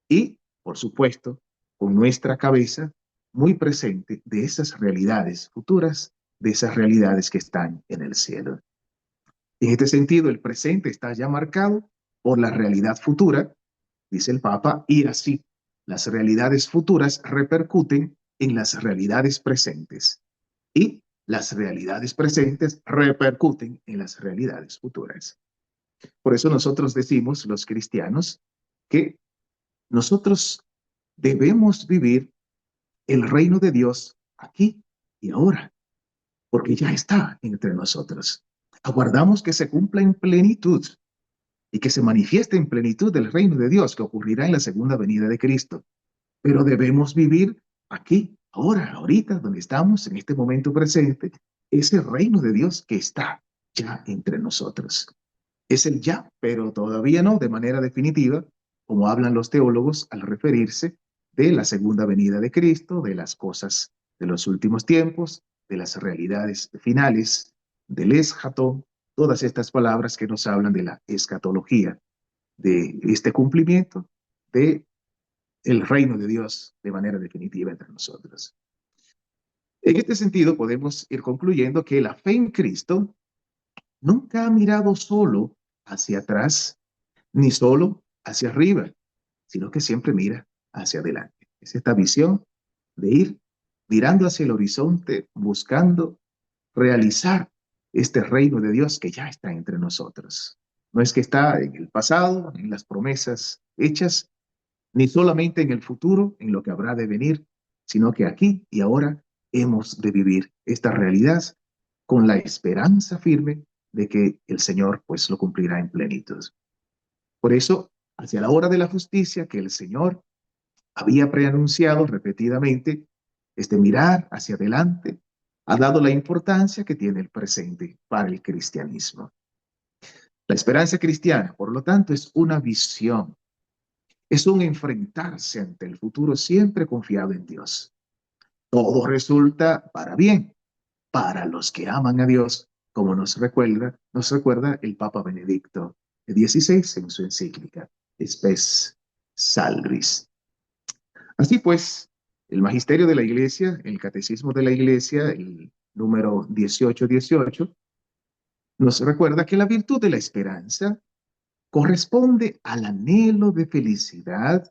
y, por supuesto, con nuestra cabeza muy presente de esas realidades futuras, de esas realidades que están en el cielo. En este sentido, el presente está ya marcado por la realidad futura, dice el Papa, y así las realidades futuras repercuten en las realidades presentes y las realidades presentes repercuten en las realidades futuras. Por eso nosotros decimos, los cristianos, que nosotros debemos vivir el reino de Dios aquí y ahora, porque ya está entre nosotros. Aguardamos que se cumpla en plenitud y que se manifieste en plenitud del reino de Dios que ocurrirá en la segunda venida de Cristo. Pero debemos vivir aquí, ahora, ahorita, donde estamos, en este momento presente, ese reino de Dios que está ya entre nosotros. Es el ya, pero todavía no de manera definitiva, como hablan los teólogos al referirse de la segunda venida de Cristo, de las cosas de los últimos tiempos, de las realidades finales, del eschato, todas estas palabras que nos hablan de la escatología, de este cumplimiento de el reino de Dios de manera definitiva entre nosotros. En este sentido, podemos ir concluyendo que la fe en Cristo nunca ha mirado solo hacia atrás, ni solo hacia arriba, sino que siempre mira hacia adelante. Es esta visión de ir mirando hacia el horizonte, buscando realizar este reino de Dios que ya está entre nosotros. No es que está en el pasado, en las promesas hechas, ni solamente en el futuro, en lo que habrá de venir, sino que aquí y ahora hemos de vivir esta realidad con la esperanza firme de que el Señor pues lo cumplirá en plenitud. Por eso, hacia la hora de la justicia que el Señor había preanunciado repetidamente, este mirar hacia adelante ha dado la importancia que tiene el presente para el cristianismo. La esperanza cristiana, por lo tanto, es una visión, es un enfrentarse ante el futuro siempre confiado en Dios. Todo resulta para bien, para los que aman a Dios, como nos recuerda el Papa Benedicto XVI en su encíclica Spes Salvis. Así pues, el magisterio de la Iglesia, el catecismo de la Iglesia, el número 1818, nos recuerda que la virtud de la esperanza corresponde al anhelo de felicidad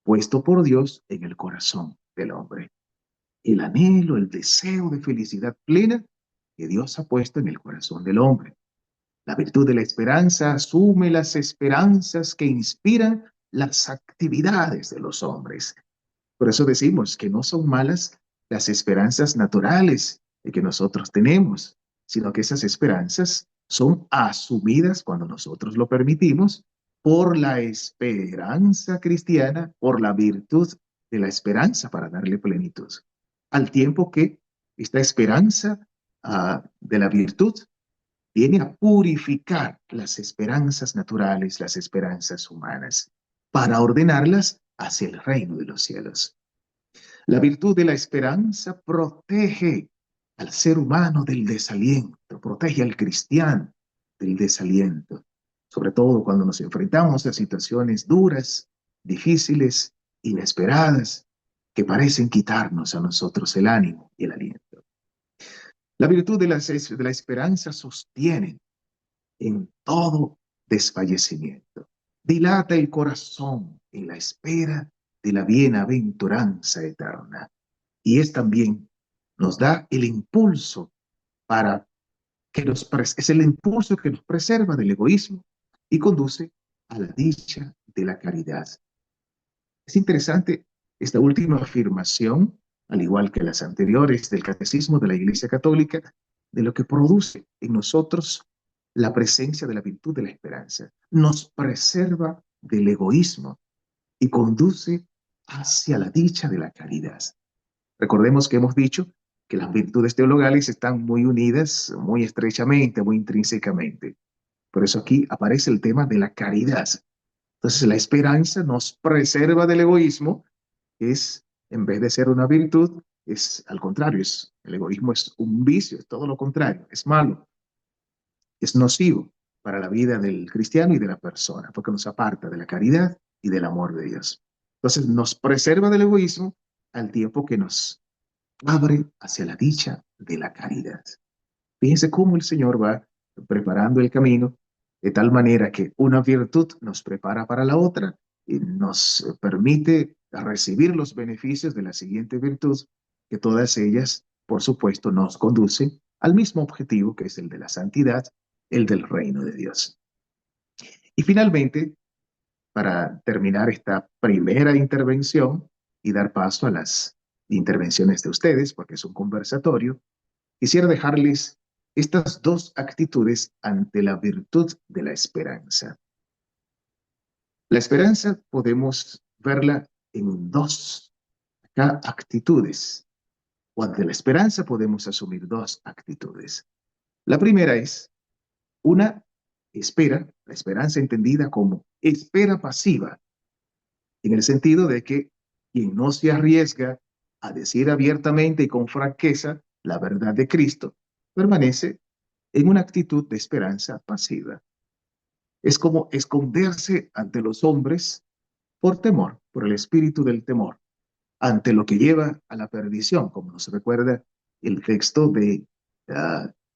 puesto por Dios en el corazón del hombre. El anhelo, el deseo de felicidad plena que Dios ha puesto en el corazón del hombre. La virtud de la esperanza asume las esperanzas que inspiran las actividades de los hombres. Por eso decimos que no son malas las esperanzas naturales que nosotros tenemos, sino que esas esperanzas son asumidas cuando nosotros lo permitimos por la esperanza cristiana, por la virtud de la esperanza para darle plenitud. Al tiempo que esta esperanza de la virtud viene a purificar las esperanzas naturales, las esperanzas humanas, para ordenarlas hacia el reino de los cielos. La virtud de la esperanza protege al ser humano del desaliento, protege al cristiano del desaliento, sobre todo cuando nos enfrentamos a situaciones duras, difíciles, inesperadas, que parecen quitarnos a nosotros el ánimo y el aliento. La virtud de la esperanza sostiene en todo desfallecimiento. Dilata el corazón en la espera de la bienaventuranza eterna. Y nos da el impulso para es el impulso que nos preserva del egoísmo y conduce a la dicha de la caridad. Es interesante esta última afirmación, al igual que las anteriores del Catecismo de la Iglesia Católica, de lo que produce en nosotros la presencia de la virtud de la esperanza. Nos preserva del egoísmo y conduce hacia la dicha de la caridad. Recordemos que hemos dicho que las virtudes teologales están muy unidas, muy estrechamente, muy intrínsecamente. Por eso aquí aparece el tema de la caridad. Entonces la esperanza nos preserva del egoísmo, es, en vez de ser una virtud, es al contrario, el egoísmo es un vicio, es todo lo contrario, es malo, es nocivo para la vida del cristiano y de la persona, porque nos aparta de la caridad y del amor de Dios. Entonces nos preserva del egoísmo al tiempo que nos abre hacia la dicha de la caridad. Fíjense cómo el Señor va preparando el camino de tal manera que una virtud nos prepara para la otra y nos permite recibir los beneficios de la siguiente virtud, que todas ellas, por supuesto, nos conducen al mismo objetivo, que es el de la santidad, el del reino de Dios. Y finalmente, para terminar esta primera intervención y dar paso a las intervenciones de ustedes, porque es un conversatorio, quisiera dejarles estas dos actitudes ante la virtud de la esperanza. La esperanza podemos verla en dos actitudes, o ante la esperanza podemos asumir dos actitudes. La primera es una espera, la esperanza entendida como espera pasiva, en el sentido de que quien no se arriesga a decir abiertamente y con franqueza la verdad de Cristo, permanece en una actitud de esperanza pasiva. Es como esconderse ante los hombres por temor, por el espíritu del temor, ante lo que lleva a la perdición, como nos recuerda el texto de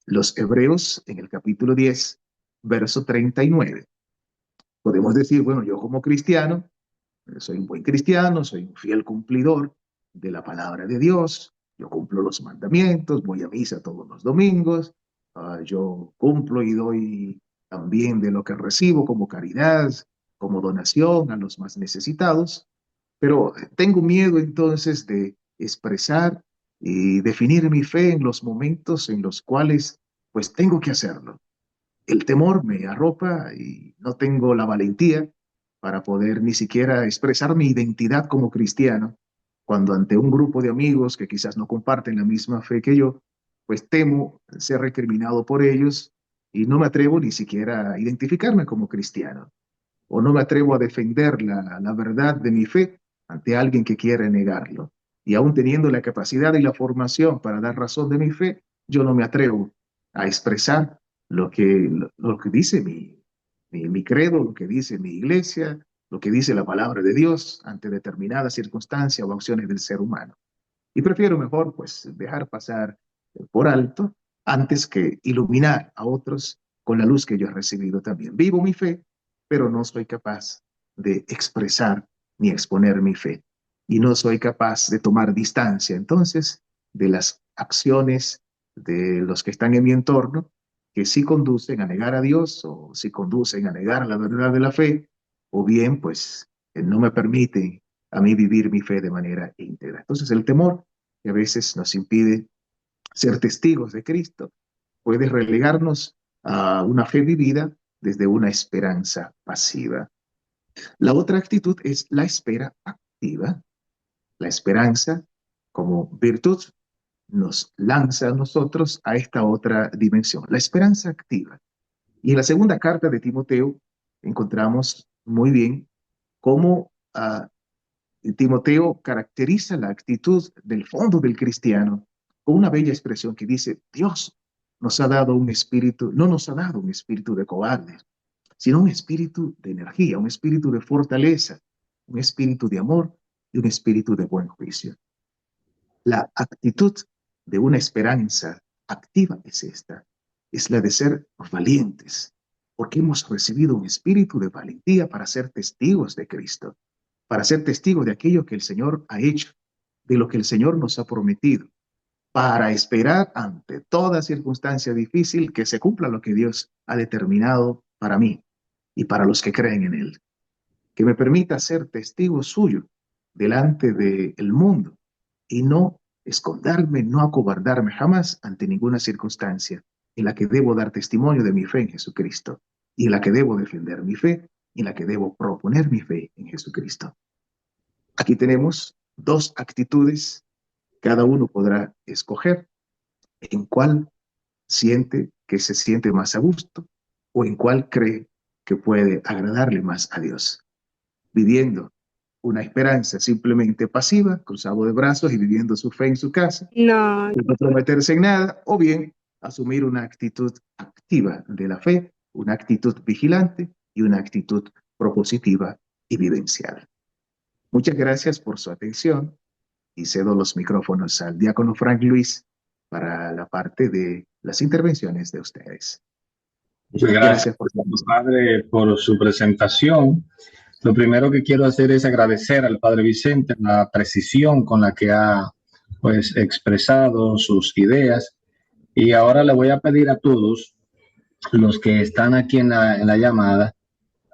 los Hebreos en el capítulo 10, verso 39. Podemos decir, bueno, yo como cristiano, soy un buen cristiano, soy un fiel cumplidor de la palabra de Dios, yo cumplo los mandamientos, voy a misa todos los domingos, yo cumplo y doy también de lo que recibo como caridad, como donación a los más necesitados, pero tengo miedo entonces de expresar y definir mi fe en los momentos en los cuales pues tengo que hacerlo. El temor me arropa y no tengo la valentía para poder ni siquiera expresar mi identidad como cristiano, cuando ante un grupo de amigos que quizás no comparten la misma fe que yo, pues temo ser recriminado por ellos y no me atrevo ni siquiera a identificarme como cristiano, o no me atrevo a defender la verdad de mi fe ante alguien que quiere negarlo. Y aún teniendo la capacidad y la formación para dar razón de mi fe, yo no me atrevo a expresar lo que dice mi credo, lo que dice mi iglesia, lo que dice la palabra de Dios ante determinadas circunstancias o acciones del ser humano. Y prefiero mejor pues dejar pasar por alto antes que iluminar a otros con la luz que yo he recibido también. Vivo mi fe, pero no soy capaz de expresar ni exponer mi fe. Y no soy capaz de tomar distancia entonces de las acciones de los que están en mi entorno, que sí conducen a negar a Dios o sí conducen a negar la verdad de la fe, o bien pues no me permiten a mí vivir mi fe de manera íntegra. Entonces el temor que a veces nos impide ser testigos de Cristo puede relegarnos a una fe vivida desde una esperanza pasiva. La otra actitud es la espera activa. La esperanza como virtud nos lanza a nosotros a esta otra dimensión, la esperanza activa. Y en la segunda carta de Timoteo encontramos muy bien cómo Timoteo caracteriza la actitud del fondo del cristiano con una bella expresión que dice, Dios nos ha dado un espíritu, no nos ha dado un espíritu de cobardes, sino un espíritu de energía, un espíritu de fortaleza, un espíritu de amor y un espíritu de buen juicio. La actitud de una esperanza activa es esta, es la de ser valientes, porque hemos recibido un espíritu de valentía para ser testigos de Cristo, para ser testigos de aquello que el Señor ha hecho, de lo que el Señor nos ha prometido, para esperar ante toda circunstancia difícil que se cumpla lo que Dios ha determinado para mí y para los que creen en Él. Que me permita ser testigo suyo delante del mundo y no esconderme, no acobardarme jamás ante ninguna circunstancia en la que debo dar testimonio de mi fe en Jesucristo y en la que debo defender mi fe y en la que debo proponer mi fe en Jesucristo. Aquí tenemos dos actitudes, cada uno podrá escoger en cuál siente que se siente más a gusto o en cuál cree que puede agradarle más a Dios? Viviendo una esperanza simplemente pasiva, cruzado de brazos y viviendo su fe en su casa, No, sin comprometerse en nada, o bien asumir una actitud activa de la fe, una actitud vigilante y una actitud propositiva y vivencial. Muchas gracias por su atención y cedo los micrófonos al diácono Frank Luis para la parte de las intervenciones de ustedes. Muchas gracias, Gracias por su atención. padre, por su presentación. Lo primero que quiero hacer es agradecer al padre Vicente la precisión con la que ha pues expresado sus ideas, y ahora le voy a pedir a todos los que están aquí en la llamada,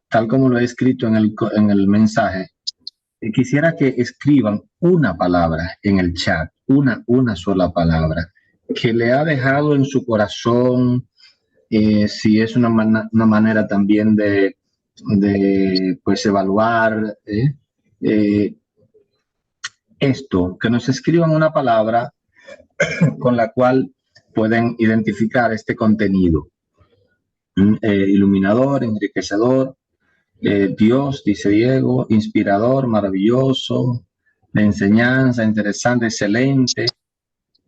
tal como lo he escrito en el mensaje, quisiera que escriban una palabra en el chat, una sola palabra que le ha dejado en su corazón, si es una manera también de pues evaluar esto, que nos escriban una palabra con la cual pueden identificar este contenido. Iluminador, enriquecedor, Dios, dice Diego, inspirador, maravilloso, de enseñanza, interesante, excelente,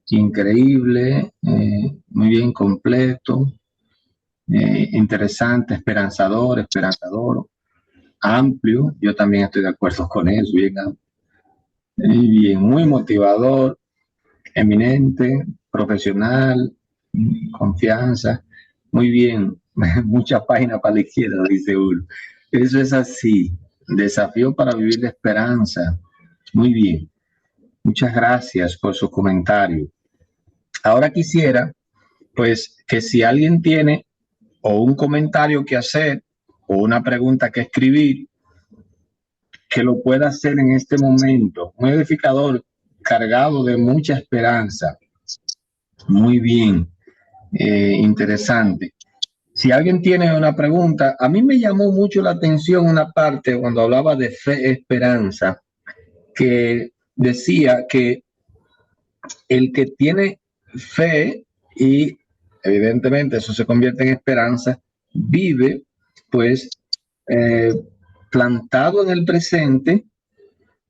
increíble, muy bien, completo, interesante, esperanzador, amplio, yo también estoy de acuerdo con eso, bien, bien, muy motivador, eminente, profesional, confianza, muy bien, mucha página para la izquierda, dice uno. Eso es así, desafío para vivir la esperanza, muy bien. Muchas gracias por su comentario. Ahora quisiera, pues, que si alguien tiene o un comentario que hacer o una pregunta que escribir, que lo pueda hacer en este momento. Un edificador cargado de mucha esperanza. Muy bien, interesante. Si alguien tiene una pregunta, a mí me llamó mucho la atención una parte cuando hablaba de fe y esperanza, que decía que el que tiene fe y evidentemente eso se convierte en esperanza, vive pues plantado en el presente,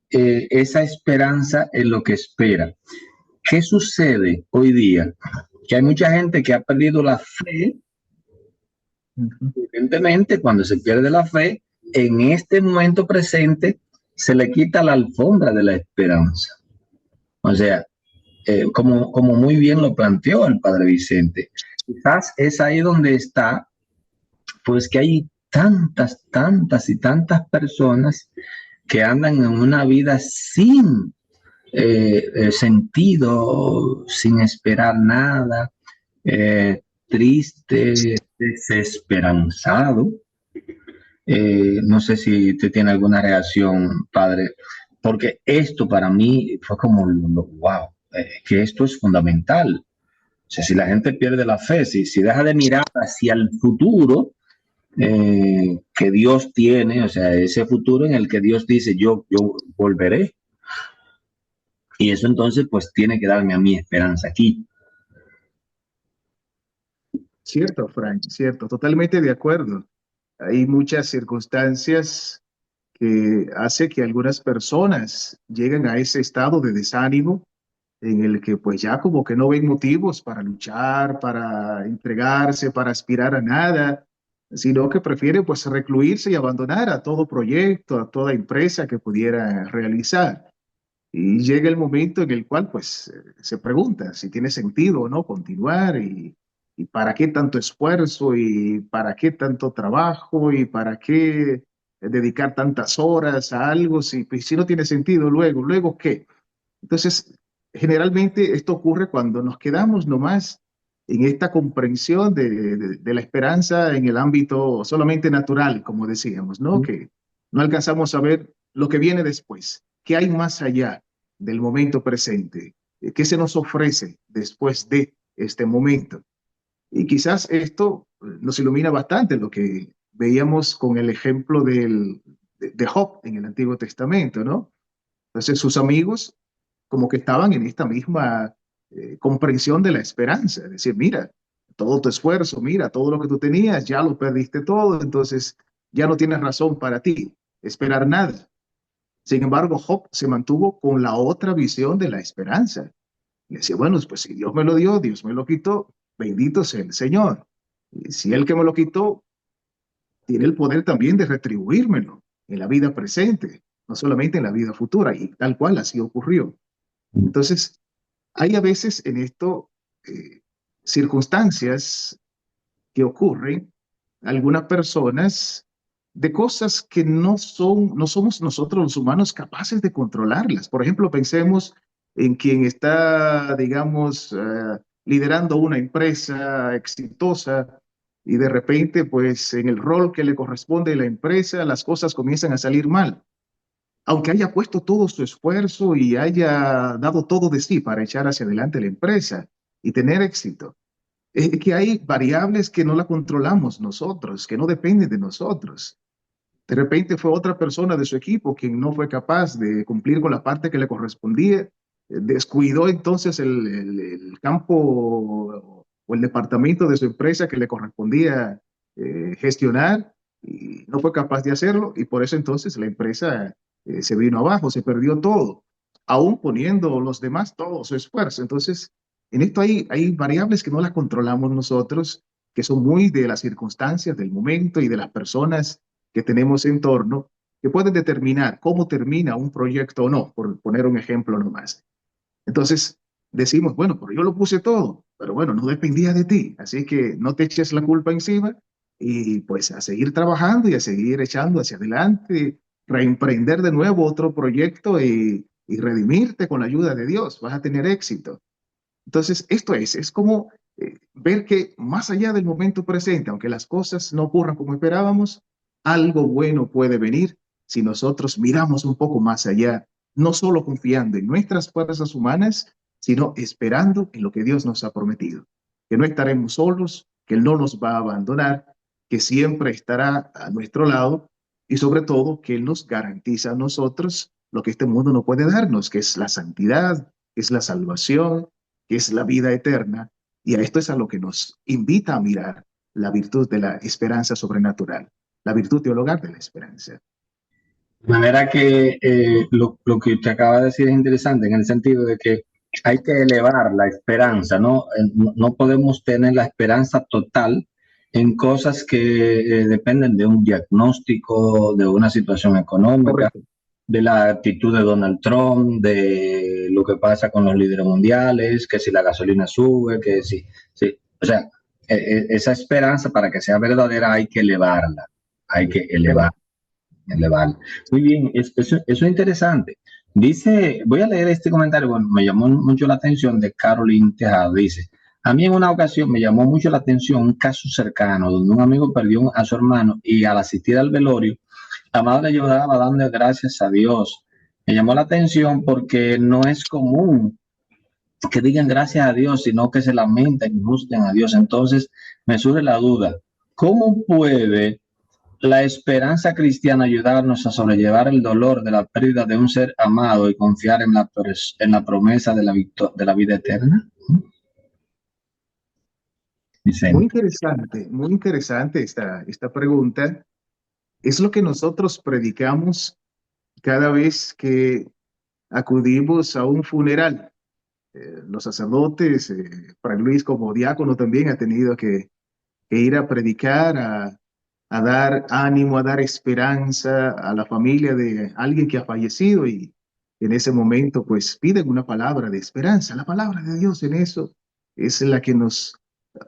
esa esperanza en lo que espera. ¿Qué sucede hoy día? Que hay mucha gente que ha perdido la fe. Evidentemente, cuando se pierde la fe, en este momento presente se le quita la alfombra de la esperanza. O sea, como muy bien lo planteó el padre Vicente, quizás es ahí donde está, pues que hay tantas y tantas personas que andan en una vida sin sentido, sin esperar nada, triste, desesperanzado. No sé si te tiene alguna reacción, padre, porque esto para mí fue como, wow, que esto es fundamental. O sea, si la gente pierde la fe, si deja de mirar hacia el futuro que Dios tiene, o sea, ese futuro en el que Dios dice, yo volveré. Y eso entonces pues tiene que darme a mí esperanza aquí. Cierto, Frank, cierto, totalmente de acuerdo. Hay muchas circunstancias que hace que algunas personas lleguen a ese estado de desánimo en el que pues ya como que no ven motivos para luchar, para entregarse, para aspirar a nada, sino que prefieren pues recluirse y abandonar a todo proyecto, a toda empresa que pudiera realizar. Y llega el momento en el cual pues se pregunta si tiene sentido o no continuar y para qué tanto esfuerzo y para qué tanto trabajo y para qué dedicar tantas horas a algo si, pues, si no tiene sentido luego qué. Entonces, generalmente esto ocurre cuando nos quedamos nomás en esta comprensión de la esperanza en el ámbito solamente natural, como decíamos, ¿no? Que no alcanzamos a ver lo que viene después, qué hay más allá del momento presente, qué se nos ofrece después de este momento. Y quizás esto nos ilumina bastante lo que veíamos con el ejemplo de Job en el Antiguo Testamento, ¿no? Entonces sus amigos como que estaban en esta misma comprensión de la esperanza, es decir, mira, todo tu esfuerzo, mira, todo lo que tú tenías, ya lo perdiste todo, entonces ya no tienes razón para ti, esperar nada. Sin embargo, Job se mantuvo con la otra visión de la esperanza. Y decía, bueno, pues si Dios me lo dio, Dios me lo quitó, bendito sea el Señor. Y si Él que me lo quitó tiene el poder también de retribuírmelo en la vida presente, no solamente en la vida futura, y tal cual así ocurrió. Entonces, hay a veces en esto circunstancias que ocurren a algunas personas de cosas que no somos nosotros los humanos capaces de controlarlas. Por ejemplo, pensemos en quien está, digamos, liderando una empresa exitosa y de repente, pues en el rol que le corresponde a la empresa, las cosas comienzan a salir mal. Aunque haya puesto todo su esfuerzo y haya dado todo de sí para echar hacia adelante la empresa y tener éxito, es que hay variables que no la controlamos nosotros, que no dependen de nosotros. De repente fue otra persona de su equipo quien no fue capaz de cumplir con la parte que le correspondía, descuidó entonces el campo o el departamento de su empresa que le correspondía gestionar y no fue capaz de hacerlo y por eso entonces la empresa se vino abajo, se perdió todo, aún poniendo los demás todo su esfuerzo. Entonces, en esto hay variables que no las controlamos nosotros, que son muy de las circunstancias, del momento y de las personas que tenemos en torno, que pueden determinar cómo termina un proyecto o no, por poner un ejemplo nomás. Entonces, decimos, bueno, pero yo lo puse todo, pero bueno, no dependía de ti, así que no te eches la culpa encima y pues a seguir trabajando y a seguir echando hacia adelante, reemprender de nuevo otro proyecto y redimirte con la ayuda de Dios, vas a tener éxito. Entonces, esto es como ver que más allá del momento presente, aunque las cosas no ocurran como esperábamos, algo bueno puede venir si nosotros miramos un poco más allá, no solo confiando en nuestras fuerzas humanas, sino esperando en lo que Dios nos ha prometido, que no estaremos solos, que Él no nos va a abandonar, que siempre estará a nuestro lado y sobre todo que Él nos garantiza a nosotros lo que este mundo no puede darnos, que es la santidad, que es la salvación, que es la vida eterna, y a esto es a lo que nos invita a mirar la virtud de la esperanza sobrenatural, la virtud teologal de la esperanza. De manera que lo que usted acaba de decir es interesante en el sentido de que hay que elevar la esperanza, ¿no? No podemos tener la esperanza total en cosas que dependen de un diagnóstico, de una situación económica, Correcto. de la actitud de Donald Trump, de lo que pasa con los líderes mundiales, que si la gasolina sube, que si, sí. O sea, esa esperanza para que sea verdadera hay que elevarla, hay que elevarla. Muy bien, eso es interesante. Dice, voy a leer este comentario, bueno, me llamó mucho la atención de Caroline Tejado, dice, a mí en una ocasión me llamó mucho la atención un caso cercano donde un amigo perdió a su hermano y al asistir al velorio, la madre lloraba dando gracias a Dios. Me llamó la atención porque no es común que digan gracias a Dios, sino que se lamenten y juzguen a Dios. Entonces me surge la duda, ¿cómo puede la esperanza cristiana ayudarnos a sobrellevar el dolor de la pérdida de un ser amado y confiar en la promesa de de la vida eterna? Vicente. Muy interesante esta pregunta. Es lo que nosotros predicamos cada vez que acudimos a un funeral. Los sacerdotes, Fray Luis como diácono también ha tenido que ir a predicar, a dar ánimo, a dar esperanza a la familia de alguien que ha fallecido y en ese momento pues piden una palabra de esperanza. La palabra de Dios en eso es la que nos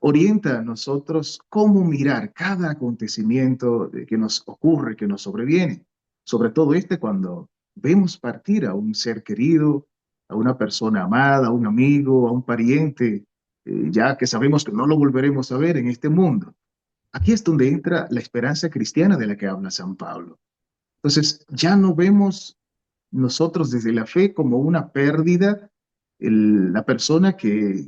orienta a nosotros cómo mirar cada acontecimiento que nos ocurre, que nos sobreviene. Sobre todo cuando vemos partir a un ser querido, a una persona amada, a un amigo, a un pariente, ya que sabemos que no lo volveremos a ver en este mundo. Aquí es donde entra la esperanza cristiana de la que habla San Pablo. Entonces, ya no vemos nosotros desde la fe como una pérdida la persona que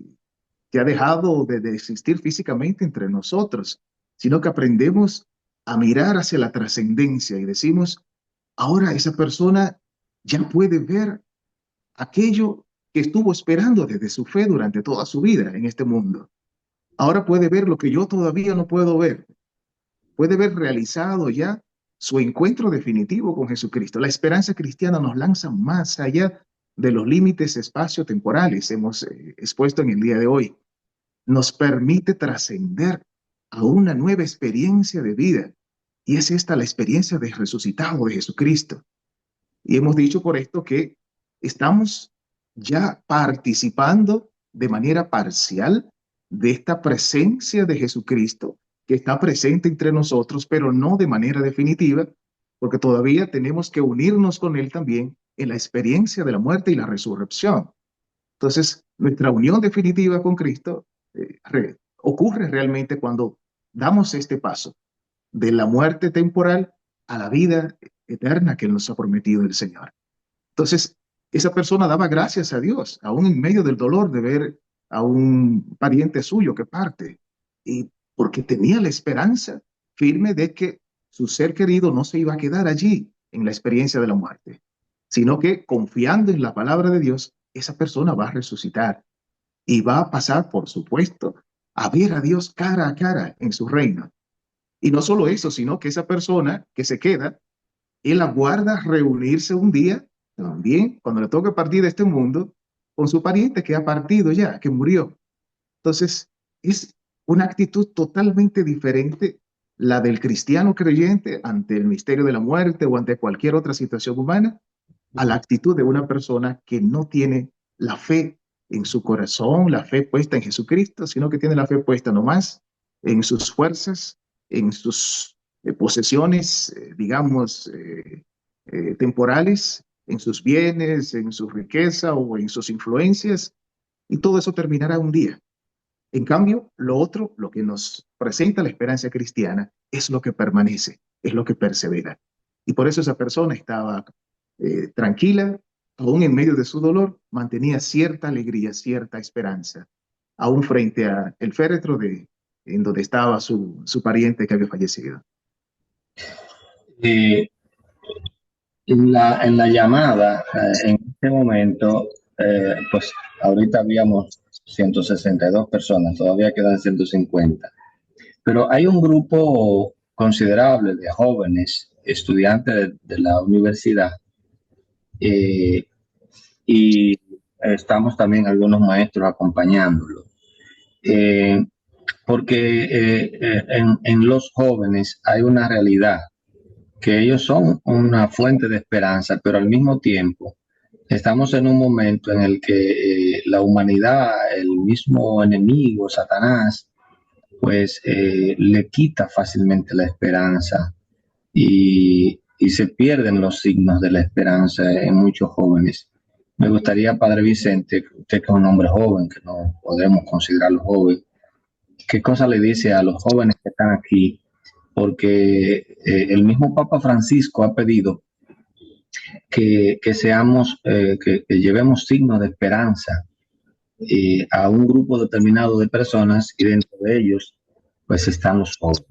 ha dejado de existir físicamente entre nosotros, sino que aprendemos a mirar hacia la trascendencia y decimos, ahora esa persona ya puede ver aquello que estuvo esperando desde su fe durante toda su vida en este mundo. ahora puede ver lo que yo todavía no puedo ver. Puede ver realizado ya su encuentro definitivo con Jesucristo. La esperanza cristiana nos lanza más allá de los límites espacio-temporales hemos expuesto en el día de hoy. Nos permite trascender a una nueva experiencia de vida. Y es esta la experiencia de resucitado de Jesucristo. Y hemos dicho por esto que estamos ya participando de manera parcial de esta presencia de Jesucristo que está presente entre nosotros, pero no de manera definitiva, porque todavía tenemos que unirnos con Él también en la experiencia de la muerte y la resurrección. Entonces, nuestra unión definitiva con Cristo ocurre realmente cuando damos este paso de la muerte temporal a la vida eterna que nos ha prometido el Señor. Entonces, esa persona daba gracias a Dios, aún en medio del dolor de ver a un pariente suyo que parte, y porque tenía la esperanza firme de que su ser querido no se iba a quedar allí en la experiencia de la muerte, sino que confiando en la palabra de Dios, esa persona va a resucitar y va a pasar, por supuesto, a ver a Dios cara a cara en su reino. Y no solo eso, sino que esa persona que se queda, él aguarda reunirse un día también, cuando le toque partir de este mundo, con su pariente que ha partido ya, que murió. Entonces, es una actitud totalmente diferente la del cristiano creyente ante el misterio de la muerte o ante cualquier otra situación humana, a la actitud de una persona que no tiene la fe en su corazón, la fe puesta en Jesucristo, sino que tiene la fe puesta nomás en sus fuerzas, en sus posesiones, digamos, temporales, en sus bienes, en su riqueza o en sus influencias, y todo eso terminará un día. En cambio, lo otro, lo que nos presenta la esperanza cristiana, es lo que permanece, es lo que persevera. Y por eso esa persona estaba tranquila, aún en medio de su dolor, mantenía cierta alegría, cierta esperanza, aún frente a el féretro en donde estaba su pariente que había fallecido. Y en la llamada, en este momento, pues ahorita habíamos 162 personas, todavía quedan 150, pero hay un grupo considerable de jóvenes estudiantes de la universidad, eh, y estamos también algunos maestros acompañándolos. Porque en los jóvenes hay una realidad, que ellos son una fuente de esperanza, pero al mismo tiempo estamos en un momento en el que la humanidad, el mismo enemigo, Satanás, pues le quita fácilmente la esperanza y se pierden los signos de la esperanza en muchos jóvenes. Me gustaría, Padre Vicente, usted que es un hombre joven, que no podemos considerarlo joven, ¿qué cosa le dice a los jóvenes que están aquí? Porque el mismo Papa Francisco ha pedido que seamos, que llevemos signos de esperanza a un grupo determinado de personas, y dentro de ellos pues están los jóvenes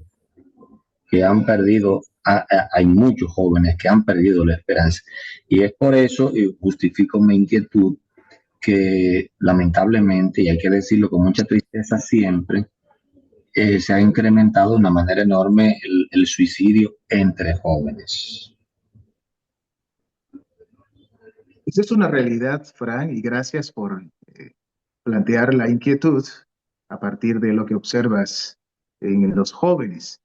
que han perdido, hay muchos jóvenes que han perdido la esperanza, y es por eso, y justifico mi inquietud, que lamentablemente, y hay que decirlo con mucha tristeza siempre, se ha incrementado de una manera enorme el suicidio entre jóvenes. Esa es una realidad, Fran, y gracias por plantear la inquietud a partir de lo que observas en los jóvenes.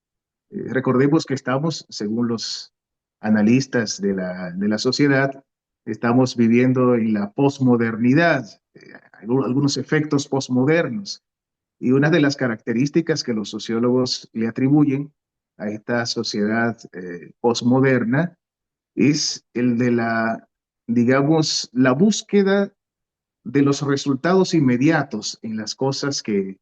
Recordemos que estamos, según los analistas de la sociedad, estamos viviendo en la posmodernidad, algunos efectos posmodernos. Y una de las características que los sociólogos le atribuyen a esta sociedad posmoderna es el de la, digamos, la búsqueda de los resultados inmediatos en las cosas que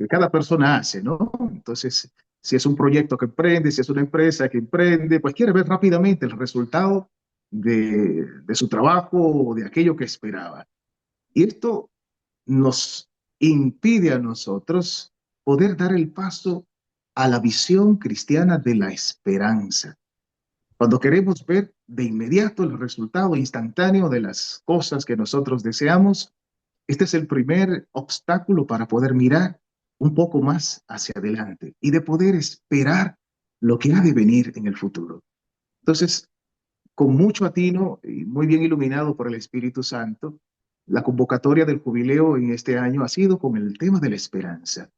cada persona hace, ¿no? Entonces, si es un proyecto que emprende, si es una empresa que emprende, pues quiere ver rápidamente el resultado de su trabajo o de aquello que esperaba. Y esto nos impide a nosotros poder dar el paso a la visión cristiana de la esperanza. Cuando queremos ver de inmediato el resultado instantáneo de las cosas que nosotros deseamos, este es el primer obstáculo para poder mirar un poco más hacia adelante y de poder esperar lo que ha de venir en el futuro. Entonces, con mucho atino y muy bien iluminado por el Espíritu Santo, la convocatoria del jubileo en este año ha sido con el tema de la esperanza.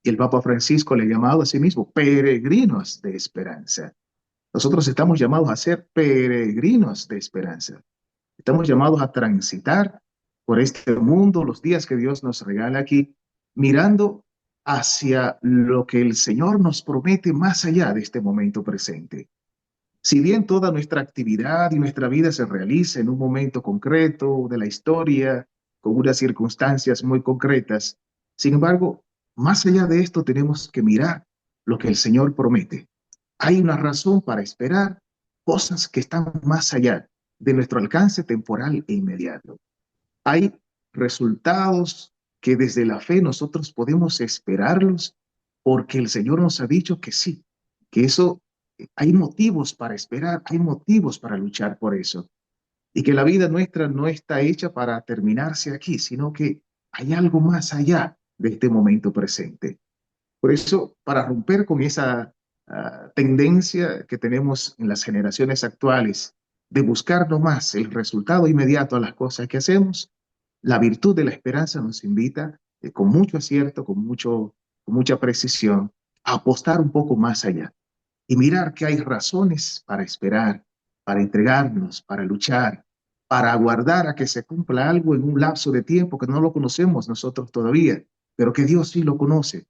Y el Papa Francisco le ha llamado a sí mismo peregrinos de esperanza. Nosotros estamos llamados a ser peregrinos de esperanza. Estamos llamados a transitar por este mundo, los días que Dios nos regala aquí, mirando hacia lo que el Señor nos promete más allá de este momento presente. Si bien toda nuestra actividad y nuestra vida se realiza en un momento concreto de la historia, con unas circunstancias muy concretas, sin embargo, más allá de esto tenemos que mirar lo que el Señor promete. Hay una razón para esperar cosas que están más allá de nuestro alcance temporal e inmediato. Hay resultados que desde la fe nosotros podemos esperarlos porque el Señor nos ha dicho que sí, que eso hay motivos para esperar, hay motivos para luchar por eso. Y que la vida nuestra no está hecha para terminarse aquí, sino que hay algo más allá de este momento presente. Por eso, para romper con esa tendencia que tenemos en las generaciones actuales de buscar nomás el resultado inmediato a las cosas que hacemos, la virtud de la esperanza nos invita con mucho acierto, con mucha precisión, a apostar un poco más allá y mirar que hay razones para esperar, para entregarnos, para luchar, para aguardar a que se cumpla algo en un lapso de tiempo que no lo conocemos nosotros todavía, pero que Dios sí lo conoce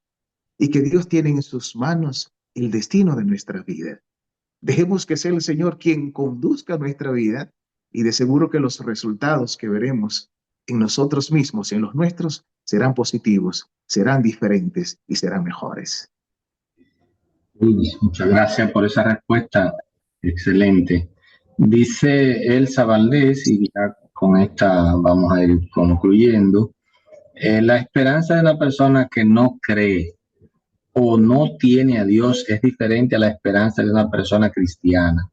y que Dios tiene en sus manos el destino de nuestra vida. Dejemos que sea el Señor quien conduzca nuestra vida y de seguro que los resultados que veremos en nosotros mismos y en los nuestros serán positivos, serán diferentes y serán mejores. Muchas gracias por esa respuesta. Excelente. Dice Elsa Valdés, y ya con esta vamos a ir concluyendo. La esperanza de una persona que no cree o no tiene a Dios es diferente a la esperanza de una persona cristiana.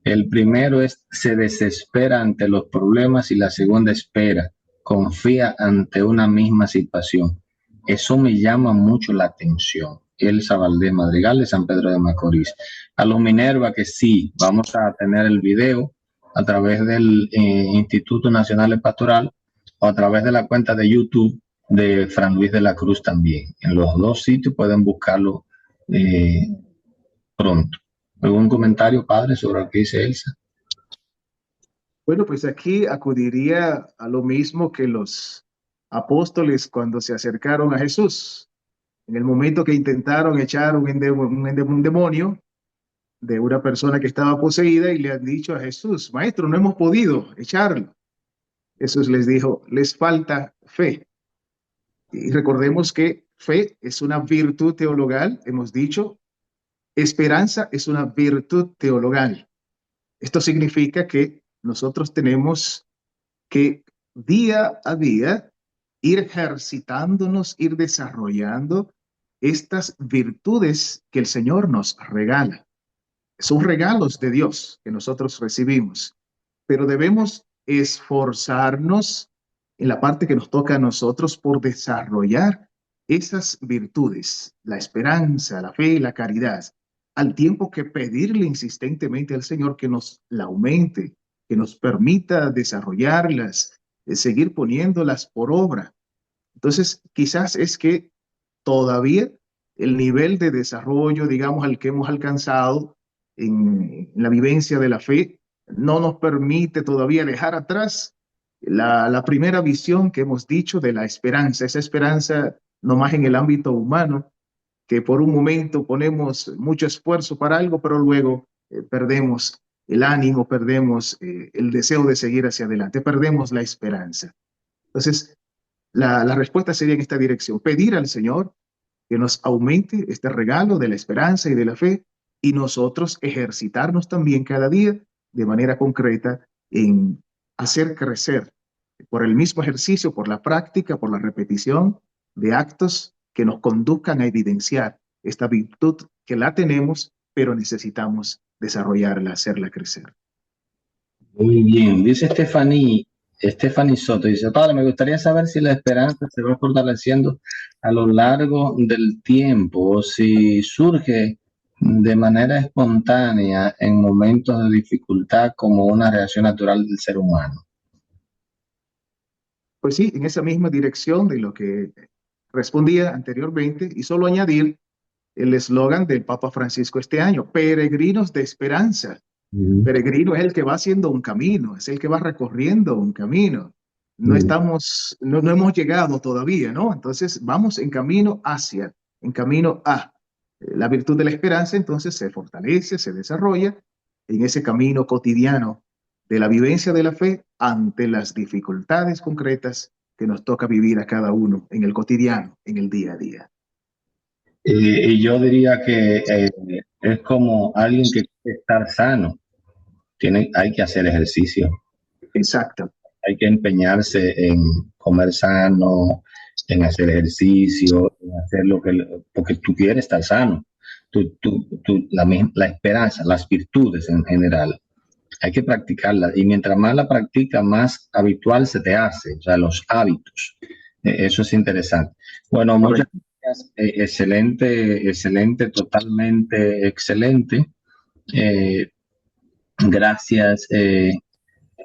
El primero se desespera ante los problemas y la segunda espera, confía ante una misma situación. Eso me llama mucho la atención. Elsa Valdés Madrigal de San Pedro de Macorís. A los Minerva que sí, vamos a tener el video a través del Instituto Nacional de Pastoral o a través de la cuenta de YouTube de Fran Luis de la Cruz también. En los dos sitios pueden buscarlo pronto. ¿Algún comentario, padre, sobre lo que dice Elsa? Bueno, pues aquí acudiría a lo mismo que los apóstoles cuando se acercaron a Jesús. En el momento que intentaron echar un demonio de una persona que estaba poseída y le han dicho a Jesús, Maestro, no hemos podido echarlo. Jesús les dijo, les falta fe. Y recordemos que fe es una virtud teologal, hemos dicho, esperanza es una virtud teologal. Esto significa que nosotros tenemos que día a día ir ejercitándonos, ir desarrollando estas virtudes que el Señor nos regala. Son regalos de Dios que nosotros recibimos, pero debemos esforzarnos en la parte que nos toca a nosotros por desarrollar esas virtudes, la esperanza, la fe y la caridad, al tiempo que pedirle insistentemente al Señor que nos la aumente, que nos permita desarrollarlas, seguir poniéndolas por obra. Entonces, quizás es que todavía el nivel de desarrollo, digamos, al que hemos alcanzado en la vivencia de la fe, no nos permite todavía dejar atrás la primera visión que hemos dicho de la esperanza, esa esperanza no más en el ámbito humano, que por un momento ponemos mucho esfuerzo para algo, pero luego perdemos el ánimo, perdemos el deseo de seguir hacia adelante, perdemos la esperanza. Entonces, la respuesta sería en esta dirección, pedir al Señor que nos aumente este regalo de la esperanza y de la fe y nosotros ejercitarnos también cada día de manera concreta en hacer crecer por el mismo ejercicio, por la práctica, por la repetición de actos que nos conduzcan a evidenciar esta virtud que la tenemos, pero necesitamos desarrollarla, hacerla crecer. Muy bien, dice Estefaní, Stephanie Soto dice, padre, me gustaría saber si la esperanza se va fortaleciendo a lo largo del tiempo o si surge de manera espontánea en momentos de dificultad como una reacción natural del ser humano. Pues sí, en esa misma dirección de lo que respondía anteriormente, y solo añadir el eslogan del Papa Francisco este año: peregrinos de esperanza. Peregrino es el que va haciendo un camino, es el que va recorriendo un camino. No estamos, no hemos llegado todavía, ¿no? Entonces vamos en camino hacia, en camino a. La virtud de la esperanza entonces se fortalece, se desarrolla en ese camino cotidiano de la vivencia de la fe ante las dificultades concretas que nos toca vivir a cada uno en el cotidiano, en el día a día. Y yo diría que es como alguien que quiere estar sano. Hay que hacer ejercicio, Exacto. hay que empeñarse en comer sano, en hacer ejercicio, en hacer porque tú quieres estar sano. La esperanza, las virtudes en general, hay que practicarlas. Y mientras más la practica, más habitual se te hace, o sea, los hábitos. Eso es interesante. Bueno, muchas gracias. Excelente, totalmente excelente. Gracias.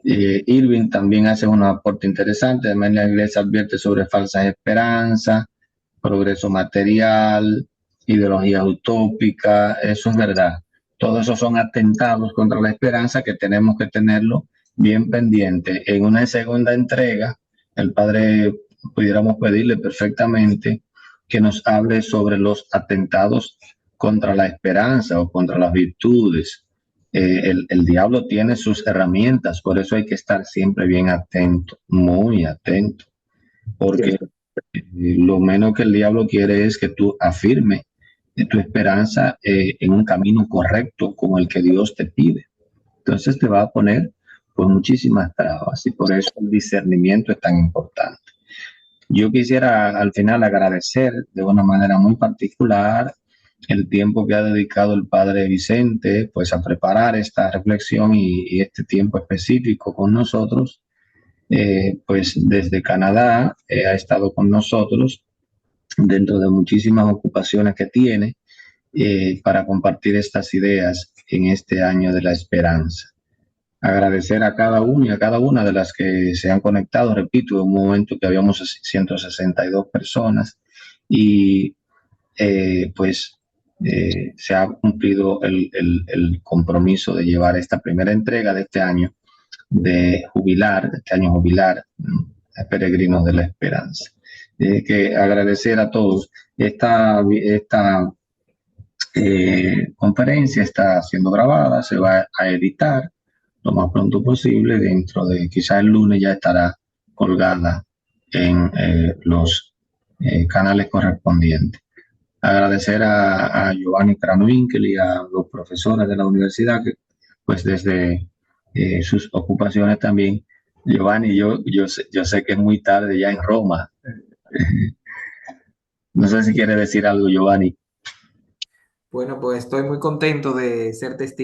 Irving también hace un aporte interesante. Además, la iglesia advierte sobre falsas esperanzas, progreso material, ideología utópica. Eso es verdad. Todos esos son atentados contra la esperanza que tenemos que tenerlo bien pendiente. En una segunda entrega, el padre pudiéramos pedirle perfectamente que nos hable sobre los atentados contra la esperanza o contra las virtudes. El diablo tiene sus herramientas, por eso hay que estar siempre bien atento, muy atento, porque lo menos que el diablo quiere es que tú afirmes tu esperanza en un camino correcto como el que Dios te pide. Entonces te va a poner pues muchísimas trabas y por eso el discernimiento es tan importante. Yo quisiera al final agradecer de una manera muy particular el tiempo que ha dedicado el padre Vicente pues a preparar esta reflexión y este tiempo específico con nosotros. Pues desde Canadá ha estado con nosotros dentro de muchísimas ocupaciones que tiene para compartir estas ideas en este año de la esperanza. Agradecer a cada uno y a cada una de las que se han conectado. Repito, en un momento que habíamos 162 personas y se ha cumplido el compromiso de llevar esta primera entrega de este año jubilar a Peregrinos de la Esperanza. Que agradecer a todos. Esta conferencia está siendo grabada, se va a editar lo más pronto posible. Dentro de quizás el lunes ya estará colgada en los canales correspondientes. Agradecer a Giovanni Kranwinkel y a los profesores de la universidad que pues desde sus ocupaciones también. Giovanni, yo sé que es muy tarde ya en Roma. No sé si quiere decir algo, Giovanni. Bueno, pues estoy muy contento de ser testigo